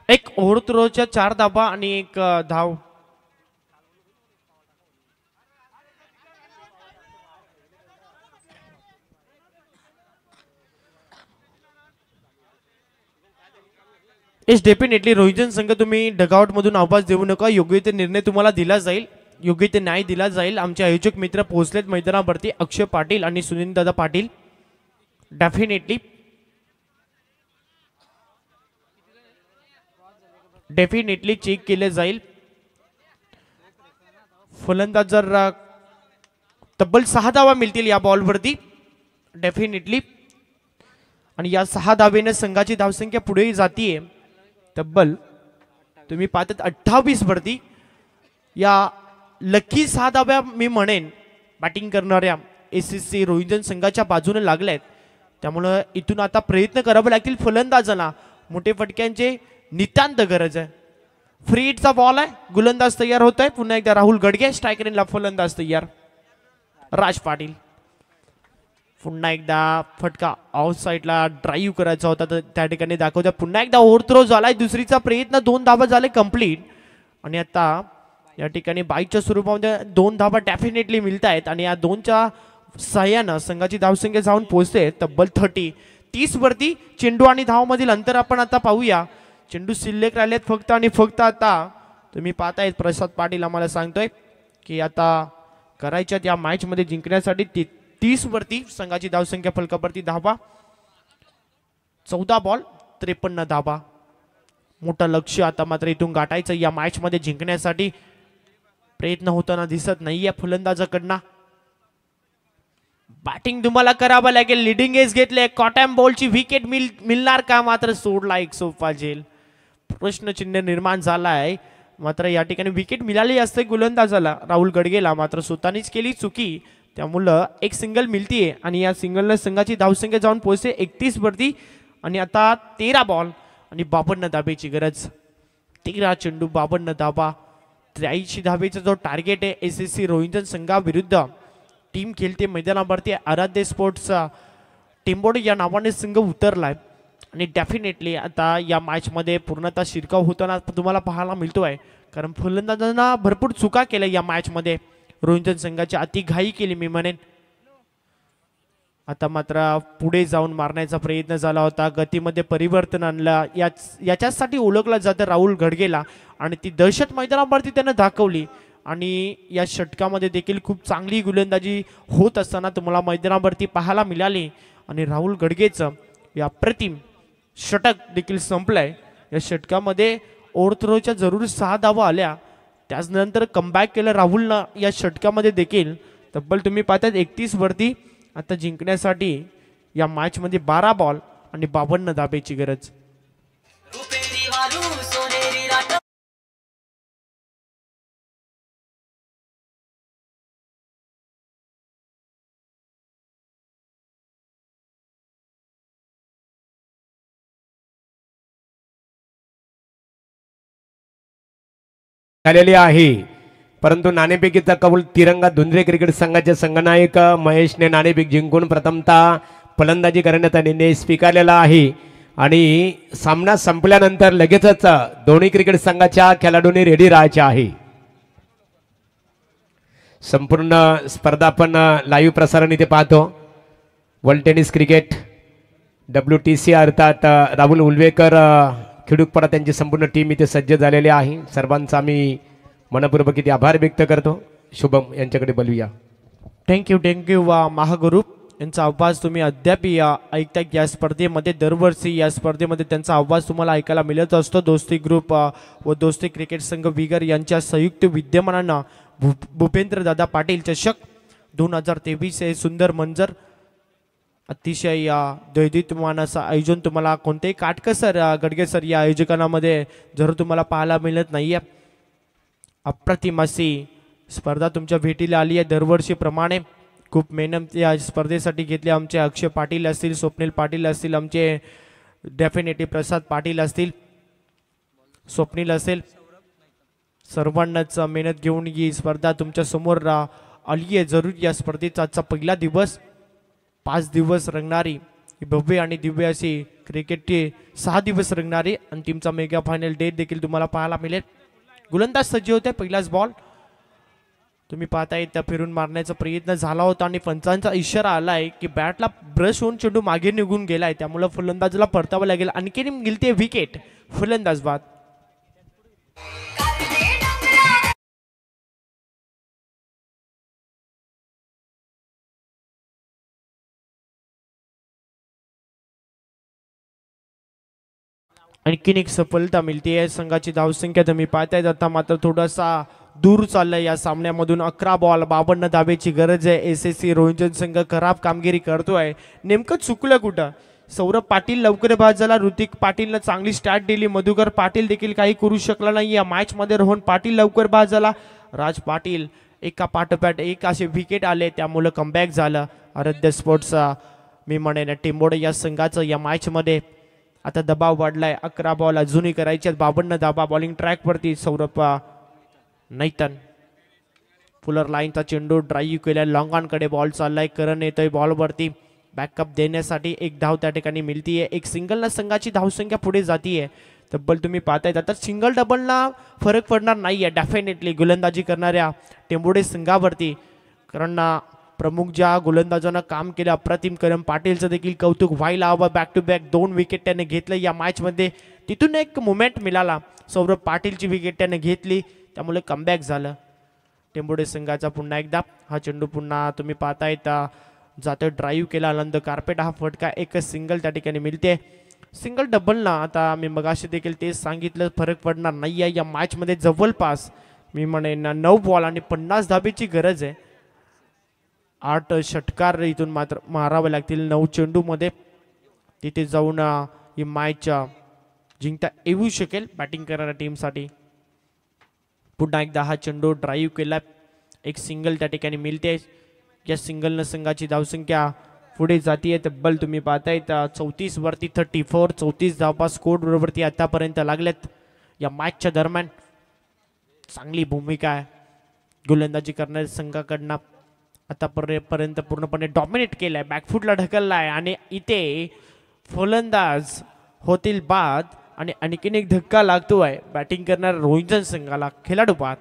एक ओव्हर थ्रोच्या 4 धावा आणि एक धाव. इट्स डेफिनेटली रोहित संघ तुम्ही डगआउट मधून आवाज देऊ नका. योग्य ते निर्णय तुम्हाला दिला जाईल, योग्य ते न्याय दिला जाईल. आमचे आयोजक मित्र पोहोचलेत मैदानावरती, अक्षय पाटील आणि सुनील दादा पाटील. डेफिनेटली चेक केले जाईल. फलंदाज जर तब्बल 6 धावा मिळतील या बॉलवरती डेफिनेटली, आणि या 6 धावेने संघाची धावसंख्या पुढे जातीये. तब्बल तुम्ही पाहतात 28 वरती. या लकी 6 धाव्या मी म्हणेन बॅटिंग करणाऱ्या एसएससी रोहिंजन संघाच्या बाजूने लागल्यात. त्यामुळे इथून आता प्रयत्न करावे लागतील फलंदाजांना. मोठे फटक्यांचे नितांत गरज आहे. फ्री हिटचा बॉल आहे, गोलंदाज तयार होत आहे. पुन्हा एकदा राहुल गडगे स्ट्रायकरला फलंदाज तयार. राज पाटील पुन्हा एकदा फटका ऑफ साईडला ड्राईव्ह करायचा होता तर त्या ठिकाणी दाखवतात. पुन्हा एकदा ओव्हर थ्रो झालाय, दुसरीचा प्रयत्न, 2 धावा झाले कंप्लीट. आणि आता या ठिकाणी बाईच्या स्वरूपामध्ये 2 धावा डेफिनेटली मिळत आहेत आणि या 2च्या सहाय्यानं संघाची धावसंख्या जाऊन पोहोचते तब्बल 30 वरती. चेंडू आणि धाव मधील अंतर आपण आता पाहूया. चेंडू शिल्लक राहिलेत फक्त आणि फक्त. आता तुम्ही पाहतायत प्रसाद पाटील आम्हाला सांगतोय की आता करायच्यात या मॅच मध्ये जिंकण्यासाठी 30 वरती संघाची धावसंख्या फलकावरती धावा. 14 बॉल 53 धावा. मोठं लक्ष आता मात्र इथून गाठायचं या मॅच मध्ये जिंकण्यासाठी. प्रयत्न होताना दिसत नाहीये फलंदाजाकडनं. बॅटिंग तुम्हाला करावं लागेल. लिडिंग एज घेतले. कॉटॅम बॉलची विकेट मिळणार का? मात्र सोडला एक सोपा झेल. प्रश्नचिन्ह निर्माण झाला आहे. मात्र या ठिकाणी विकेट मिळाली असते गोलंदाजाला राहुल गडगेला, मात्र स्वतःनीच केली चुकी. त्यामुळं एक सिंगल मिळतीये आणि या सिंगलने संघाची धावसंख्या जाऊन पोहोचते 31 वरती. आणि आता 13 बॉल आणि 52 धाबेची गरज. 13 चेंडू 52 धाबा. 83 धाबेचा जो टार्गेट आहे एसएससी रोहिंजन संघाविरुद्ध. टीम खेळते मैदानावरती आराध्य स्पोर्ट्सचा टेंबोडे या नावाने संघ उतरलाय. आणि डेफिनेटली आता या मॅच मध्ये पूर्णतः शिरकाव होताना तुम्हाला पाहायला मिळतोय. कारण फलंदाजांना भरपूर चुका केल्या या मॅच मध्ये. रोहिंजन संघाची अति घाई केली मी म्हणेन. आता मात्र पुढे जाऊन मारण्याचा प्रयत्न झाला होता. गतीमध्ये परिवर्तन आणला याच्यासाठी ओळखला जातं राहुल गडगेला. आणि ती दहशत मैदानावरती त्यानं दाखवली. आणि या षटकामध्ये देखील खूप चांगली गोलंदाजी होत असताना तुम्हाला मैदानावरती पाहायला मिळाली. आणि राहुल गडगेचं या अप्रतिम षटक देखील संपलंय. या षटकामध्ये ओव्हर थ्रोच्या जरूर 6 धावा आल्या. त्याचनंतर कमबॅक केलं राहुलनं या षटकामध्ये देखील. तब्बल तुम्ही पाहतात 31 वरती. आता जिंकण्यासाठी या मॅच मध्ये 12 बॉल आणि 52 धाबेची गरज. झालेली आहे. परंतु नाणेफेकीचा कौल तिरंगा धुंद्रे क्रिकेट संघाचे संघनायक महेशने नाणेफेक जिंकून प्रथमतः फलंदाजी करण्याचा निर्णय स्वीकारलेला आहे. आणि सामना संपल्यानंतर लगेचच दोन्ही क्रिकेट संघाच्या खेळाडूंनी रेडी राहायचे आहे. संपूर्ण स्पर्धा आपण लाईव्ह प्रसारण इथे पाहतो. वर्ल्ड टेनिस क्रिकेट WTC अर्थात राहुल उल्वेकर खिडूकपडा त्यांची संपूर्ण टीम इथे सज्ज झालेली आहे. सर्वांचा आम्ही मनपूर्वक इथे आभार व्यक्त करतो. शुभम यांच्याकडे बोलूया. थँक्यू महागुरु यांचा आवाज तुम्ही अद्याप ऐकताय या स्पर्धेमध्ये. दरवर्षी या स्पर्धेमध्ये त्यांचा आवाज तुम्हाला ऐकायला मिळत असतो. दोस्ती ग्रुप व दोस्ती क्रिकेट संघ विगर यांच्या संयुक्त विद्यमानानं भूपेंद्र दादा पाटील चषक 2023 हे सुंदर मंजर अतिशय दैदित्यमान असं आयोजन तुम्हाला कोणतेही काटकसर गडगे सर या आयोजकांमध्ये जरूर तुम्हाला पाहायला मिळत नाहीये. अप्रतिम अशी स्पर्धा तुमच्या भेटीला आली आहे. दरवर्षीप्रमाणे खूप मेहनत या स्पर्धेसाठी घेतली. आमचे अक्षय पाटील असतील, स्वप्नील पाटील असतील, आमचे डेफिनेटली प्रसाद पाटील असतील. स्वप्नील असेल, सर्वांनाच मेहनत घेऊन ही स्पर्धा तुमच्या समोर आली आहे. जरूर या स्पर्धेचा आजचा पहिला दिवस, 5 दिवस रंगणारी भव्य आणि दिव्य अशी क्रिकेटची 6 दिवस रंगणारी अंतिमचा मेगा फायनल डे देखील तुम्हाला पाहायला मिळेल. गोलंदाज सज्ज होते. पहिलाच बॉल तुम्ही पाहताय त्या फिरून मारण्याचा प्रयत्न झाला होता आणि पंचांचा इशारा आलाय की बॅटला ब्रश होऊन चेंडू मागे निघून गेलाय, त्यामुळे फलंदाजाला परतावं लागेल. आणखी मिळते विकेट, फलंदाज बाद. आणखीन एक सफलता मिळते आहे. संघाची धावसंख्या तुम्ही पाहताय आता मात्र थोडासा दूर चाललाय या सामन्यामधून. 11 बॉल 52 धाब्याची गरज आहे. एसएससी रोहिंटन संघ खराब कामगिरी करतोय. नेमकं चुकलं कुठं? सौरभ पाटील लवकर बाद झाला. ऋतिक पाटीलनं चांगली स्टार्ट दिली. मधुकर पाटील देखील काही करू शकला नाही या मॅच मध्ये. रोहन पाटील लवकर बाद झाला. राज पाटील एका पाठोपाठ एक असे विकेट आले, त्यामुळे कमबॅक झालं. आराध्य स्पोर्ट्सचा मी म्हणेन टेंबोडे या संघाचं या मॅच मध्ये आता दबाव वाढलाय. 11 बॉल अजूनही करायचे. 52 धाबा बॉलिंग ट्रॅक वरती. सौरभ नैतन फुलर लाईनचा चेंडू ड्राईव्ह केला. लॉंगॉनकडे बॉल चाललाय. करण येतोय बॉलवरती बॅकअप देण्यासाठी. एक धाव त्या ठिकाणी मिळतीये. एक सिंगलला संघाची धावसंख्या पुढे जातीये. तब्बल तुम्ही पाहताय आता सिंगल डबलला फरक पडणार नाहीये डेफिनेटली गोलंदाजी करणाऱ्या टेंबोडे संघावरती, कारण प्रमुख ज्या गोलंदाजांना काम केलं अप्रतिम. करम पाटीलचं देखील कौतुक व्हायला हवं. बॅक टू बॅक 2 विकेट त्याने घेतलं या मॅच मध्ये. तिथून एक मुवमेंट मिळाला. सौरभ पाटीलची विकेट त्याने घेतली, त्यामुळे कमबॅक झालं टेंबोडे संघाचा. पुन्हा एकदा हा चेंडू पुन्हा तुम्ही पाहताय जातोय. ड्राईव्ह केला आनंद कार्पेट. हा फटका एक सिंगल त्या ठिकाणी मिळते. सिंगल डबलना आता मी मगाशी देखील तेच सांगितलं, फरक पडणार नाही आहे या मॅच मध्ये. जवळपास मी म्हणेन 9 बॉल आणि 50 धाबेची गरज आहे. 8 षटकार इथून मात्र मारावे लागतील 9 चेंडू मध्ये. तिथे जाऊन ही मॅच जिंकता येऊ शकेल बॅटिंग करणाऱ्या टीमसाठी. पुन्हा एकदा हा चेंडू ड्राईव्ह केला. एक सिंगल त्या ठिकाणी मिळते. या सिंगलनं संघाची धावसंख्या पुढे जातीये. तब्बल तुम्ही पाहताय 34 वरती 34. 34 धावा स्कोर बरोबरती आतापर्यंत लागल्यात या मॅचच्या दरम्यान. चांगली भूमिका आहे गोलंदाजी करणाऱ्या संघाकडनं. आतापर्यंत पूर्णपणे डॉमिनेट केलाय. बॅकफुटला ढकललाय आणि इथे फलंदाज होतील बाद आणि आणखीन एक धक्का लागतोय बॅटिंग करणाऱ्या रोहिंटन संघाला. खेळाडू बाद.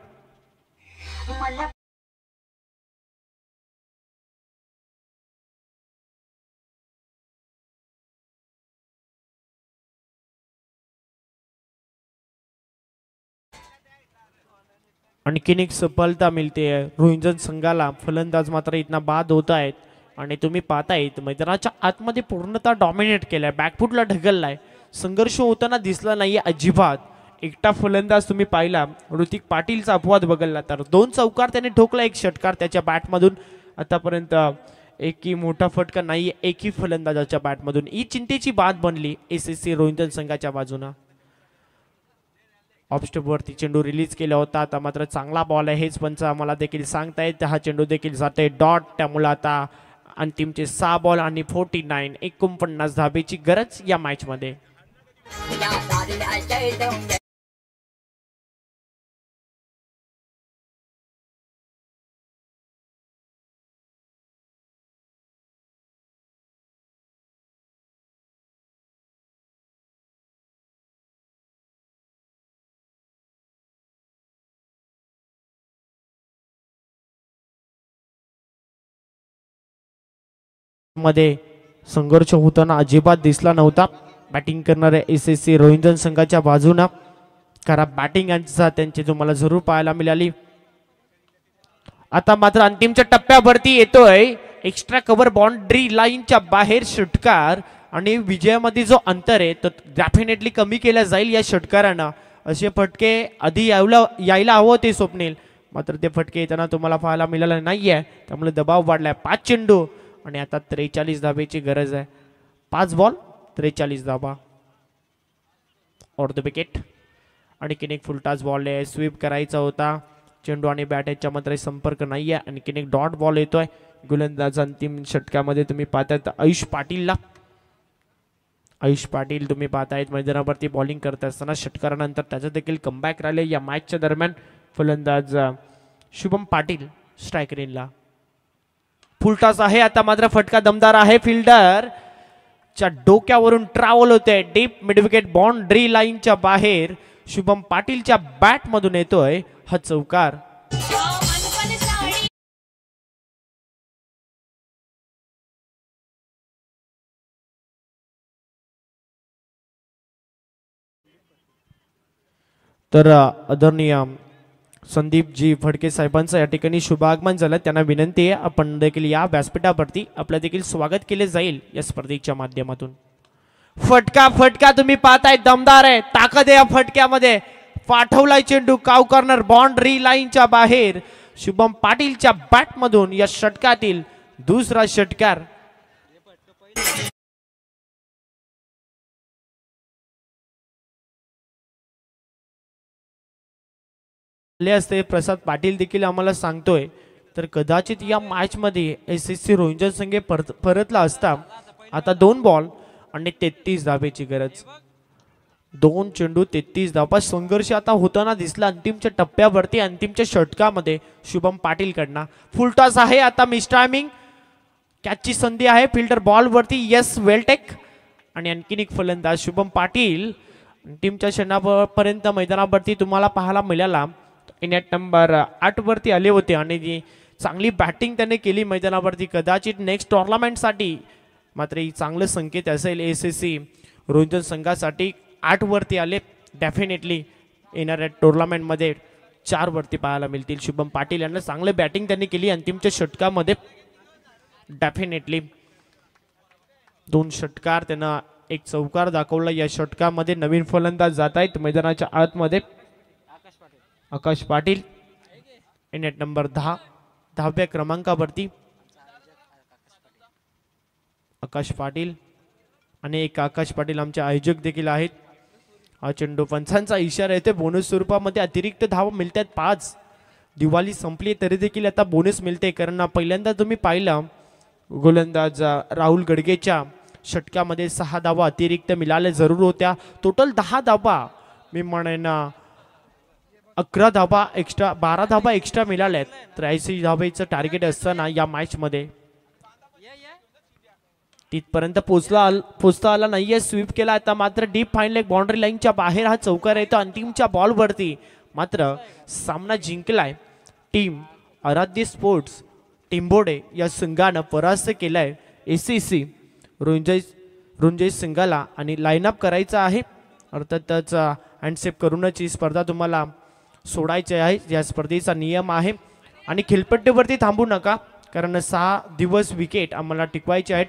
आणखीन एक सफलता मिळते रोहिंटन संघाला. फलंदाज मात्र इथना बाद होत आहेत आणि तुम्ही पाहतायत मैदानाच्या आतमध्ये पूर्णतः डॉमिनेट केलाय. बॅकफुटला ढकललाय. संघर्ष होताना दिसला नाहीये अजिबात. एकटा फलंदाज तुम्ही पाहिला ऋतिक पाटीलचा अपवाद बघायला तर 2 चौकार त्याने ठोकला. 1 षटकार त्याच्या बॅटमधून. आतापर्यंत एकही मोठा फटका नाहीये एकही फलंदाजाच्या बॅटमधून. ही चिंतेची बात बनली एसएससी रोहिंटन संघाच्या बाजूने. ऑफस्टॉपवरती चेंडू रिलीज केला होता. आता मात्र चांगला बॉल आहे हेच पंच आम्हाला देखील सांगतायत. हा चेंडू देखील जाते डॉट. त्यामुळे आता अंतिमचे 6 बॉल आणि 49 49 धाबेची गरज या मॅच मध्ये. मध्ये संघर्ष होताना अजिबात दिसला नव्हता बॅटिंग करणाऱ्या एसएससी रोहिंटन संघाच्या बाजूने. खराब बॅटिंग त्यांची तुम्हाला जरूर पाहायला मिळाली. आता मात्र अंतिमच्या टप्प्यावरती येतोय एक्स्ट्रा कव्हर बाउंड्री लाईनच्या बाहेर षटकार आणि विजयामध्ये जो अंतर आहे तो डेफिनेटली कमी केला जाईल या षटकारानं. असे फटके आधी यायला हवं ते स्वप्नील, मात्र ते फटके येताना तुम्हाला पाहायला मिळाले नाहीये. त्यामुळे दबाव वाढलाय. 5 चेंडू आणि आता 43 धाब्याची गरज आहे. 5 ball 43 dhaba. On the wicket. आणखीन एक फुलटाच बॉल आहे. स्वीप करायचा होता. चेंडू आणि बॅट याच्या मात्र संपर्क नाहीये. आणखीन एक डॉट बॉल येतोय. गोलंदाज अंतिम षटकामध्ये तुम्ही पाहताय आयुष पाटीलला. आयुष पाटील तुम्ही पाहतायत मैदानावरती बॉलिंग करत असताना षटकारानंतर त्याचं देखील कमबॅक राहिले या मॅचच्या दरम्यान. फलंदाज शुभम पाटील स्ट्राईक रेनला. फुलटॉस आहे आता मात्र फटका दमदार आहे. फिल्डर च्या डोक्यावरून ट्रॅव्हल होते डीप मिडविकेट बाउंड्री लाईनच्या बाहेर. शुभम पाटीलच्या बॅट मधून येतोय हा चौकार. तर आदरणीय संदीपजी फडके साहेबांचं या ठिकाणी शुभ आगमन झालं. त्यांना विनंती आहे आपण देखील या व्यासपीठावरती आपलं देखील स्वागत केले जाईल या स्पर्धेच्या माध्यमातून. फटका फटका तुम्ही पाहताय दमदार आहे. ताकद आहे या फटक्यामध्ये. पाठवलाय चेंडू काव कॉर्नर बाउंड्री लाईनच्या बाहेर. शुभम पाटीलच्या बॅट मधून या षटकातील दुसरा षटकार. असते प्रसाद पाटील देखील आम्हाला सांगतोय तर कदाचित या मॅच मध्ये एसएससी रोहिंजन संघ परतला असता. आता 2 बॉल आणि 33 धावेची गरज. 2 चेंडू 33 धावा. संघर्ष आता होताना दिसला अंतिमच्या टप्प्यावरती. अंतिमच्या षटकामध्ये शुभम पाटील कडनं फुलटॉस आहे आता. मिस टायमिंग कॅचची संधी आहे. फिल्डर बॉल वरती यस वेलटेक आणि आणखीन एक फलंदाज शुभम पाटील अंतिमच्या क्षणापर्यंत मैदानावरती तुम्हाला पाहायला मिळाला. नेट नंबर 8 वरती आले होते आणि जी चांगली बॅटिंग त्याने केली मैदानावरती. कदाचित नेक्स्ट टुर्नामेंटसाठी मात्र ही चांगलं संकेत असेल एसएससी रोहिंजन संघासाठी. 8 वरती आले. डेफिनेटली येणाऱ्या टुर्नामेंटमध्ये 4 वरती पाहायला मिळतील. शुभम पाटील यांना चांगली बॅटिंग त्यांनी केली अंतिमच्या षटकामध्ये. डेफिनेटली 2 षटकार त्यांना एक चौकार दाखवला या षटकामध्ये. नवीन फलंदाज जात आहेत मैदानाच्या आतमध्ये. आकाश पाटील नेट नंबर 10व्या क्रमांकावरती. आकाश पाटील आणि एक आकाश पाटील आमचे आयोजक देखील आहेत. हा चेंडू पंचांचा इशारा येते. बोनस स्वरूपामध्ये अतिरिक्त धावा मिळतात 5. दिवाळी संपली तरी देखील आता बोनस मिळते कारण पहिल्यांदा तुम्ही पाहिलं गोलंदाज राहुल गडगेच्या षटकामध्ये 6 धावा अतिरिक्त मिळाल्या जरूर होत्या. टोटल 10 धावा मी म्हणेन 11 धावा एक्स्ट्रा 12 धावा एक्स्ट्रा मिळाल्यात. 83 धावेचं टार्गेट असताना या मॅच मध्ये तिथपर्यंत पोचता आला नाहीये. स्वीप केला आता मात्र डीप फाईन लेग बाउंड्री लाईनच्या बाहेर हा चौकार येतो अंतिमच्या बॉल वरती. मात्र सामना जिंकलाय टीम आराध्य स्पोर्ट्स टिंबोडे या संघानं परास्त केलाय एसएससी रोहिंजन संघाला. आणि लाईनअप करायचा आहे अर्थातच हँडसेप करूनच ही स्पर्धा तुम्हाला सोडायचे आहे. या स्पर्धेचा नियम आहे. आणि खेळपट्टीवरती थांबू नका कारण 6 दिवस विकेट आम्हाला टिकवायचे आहे.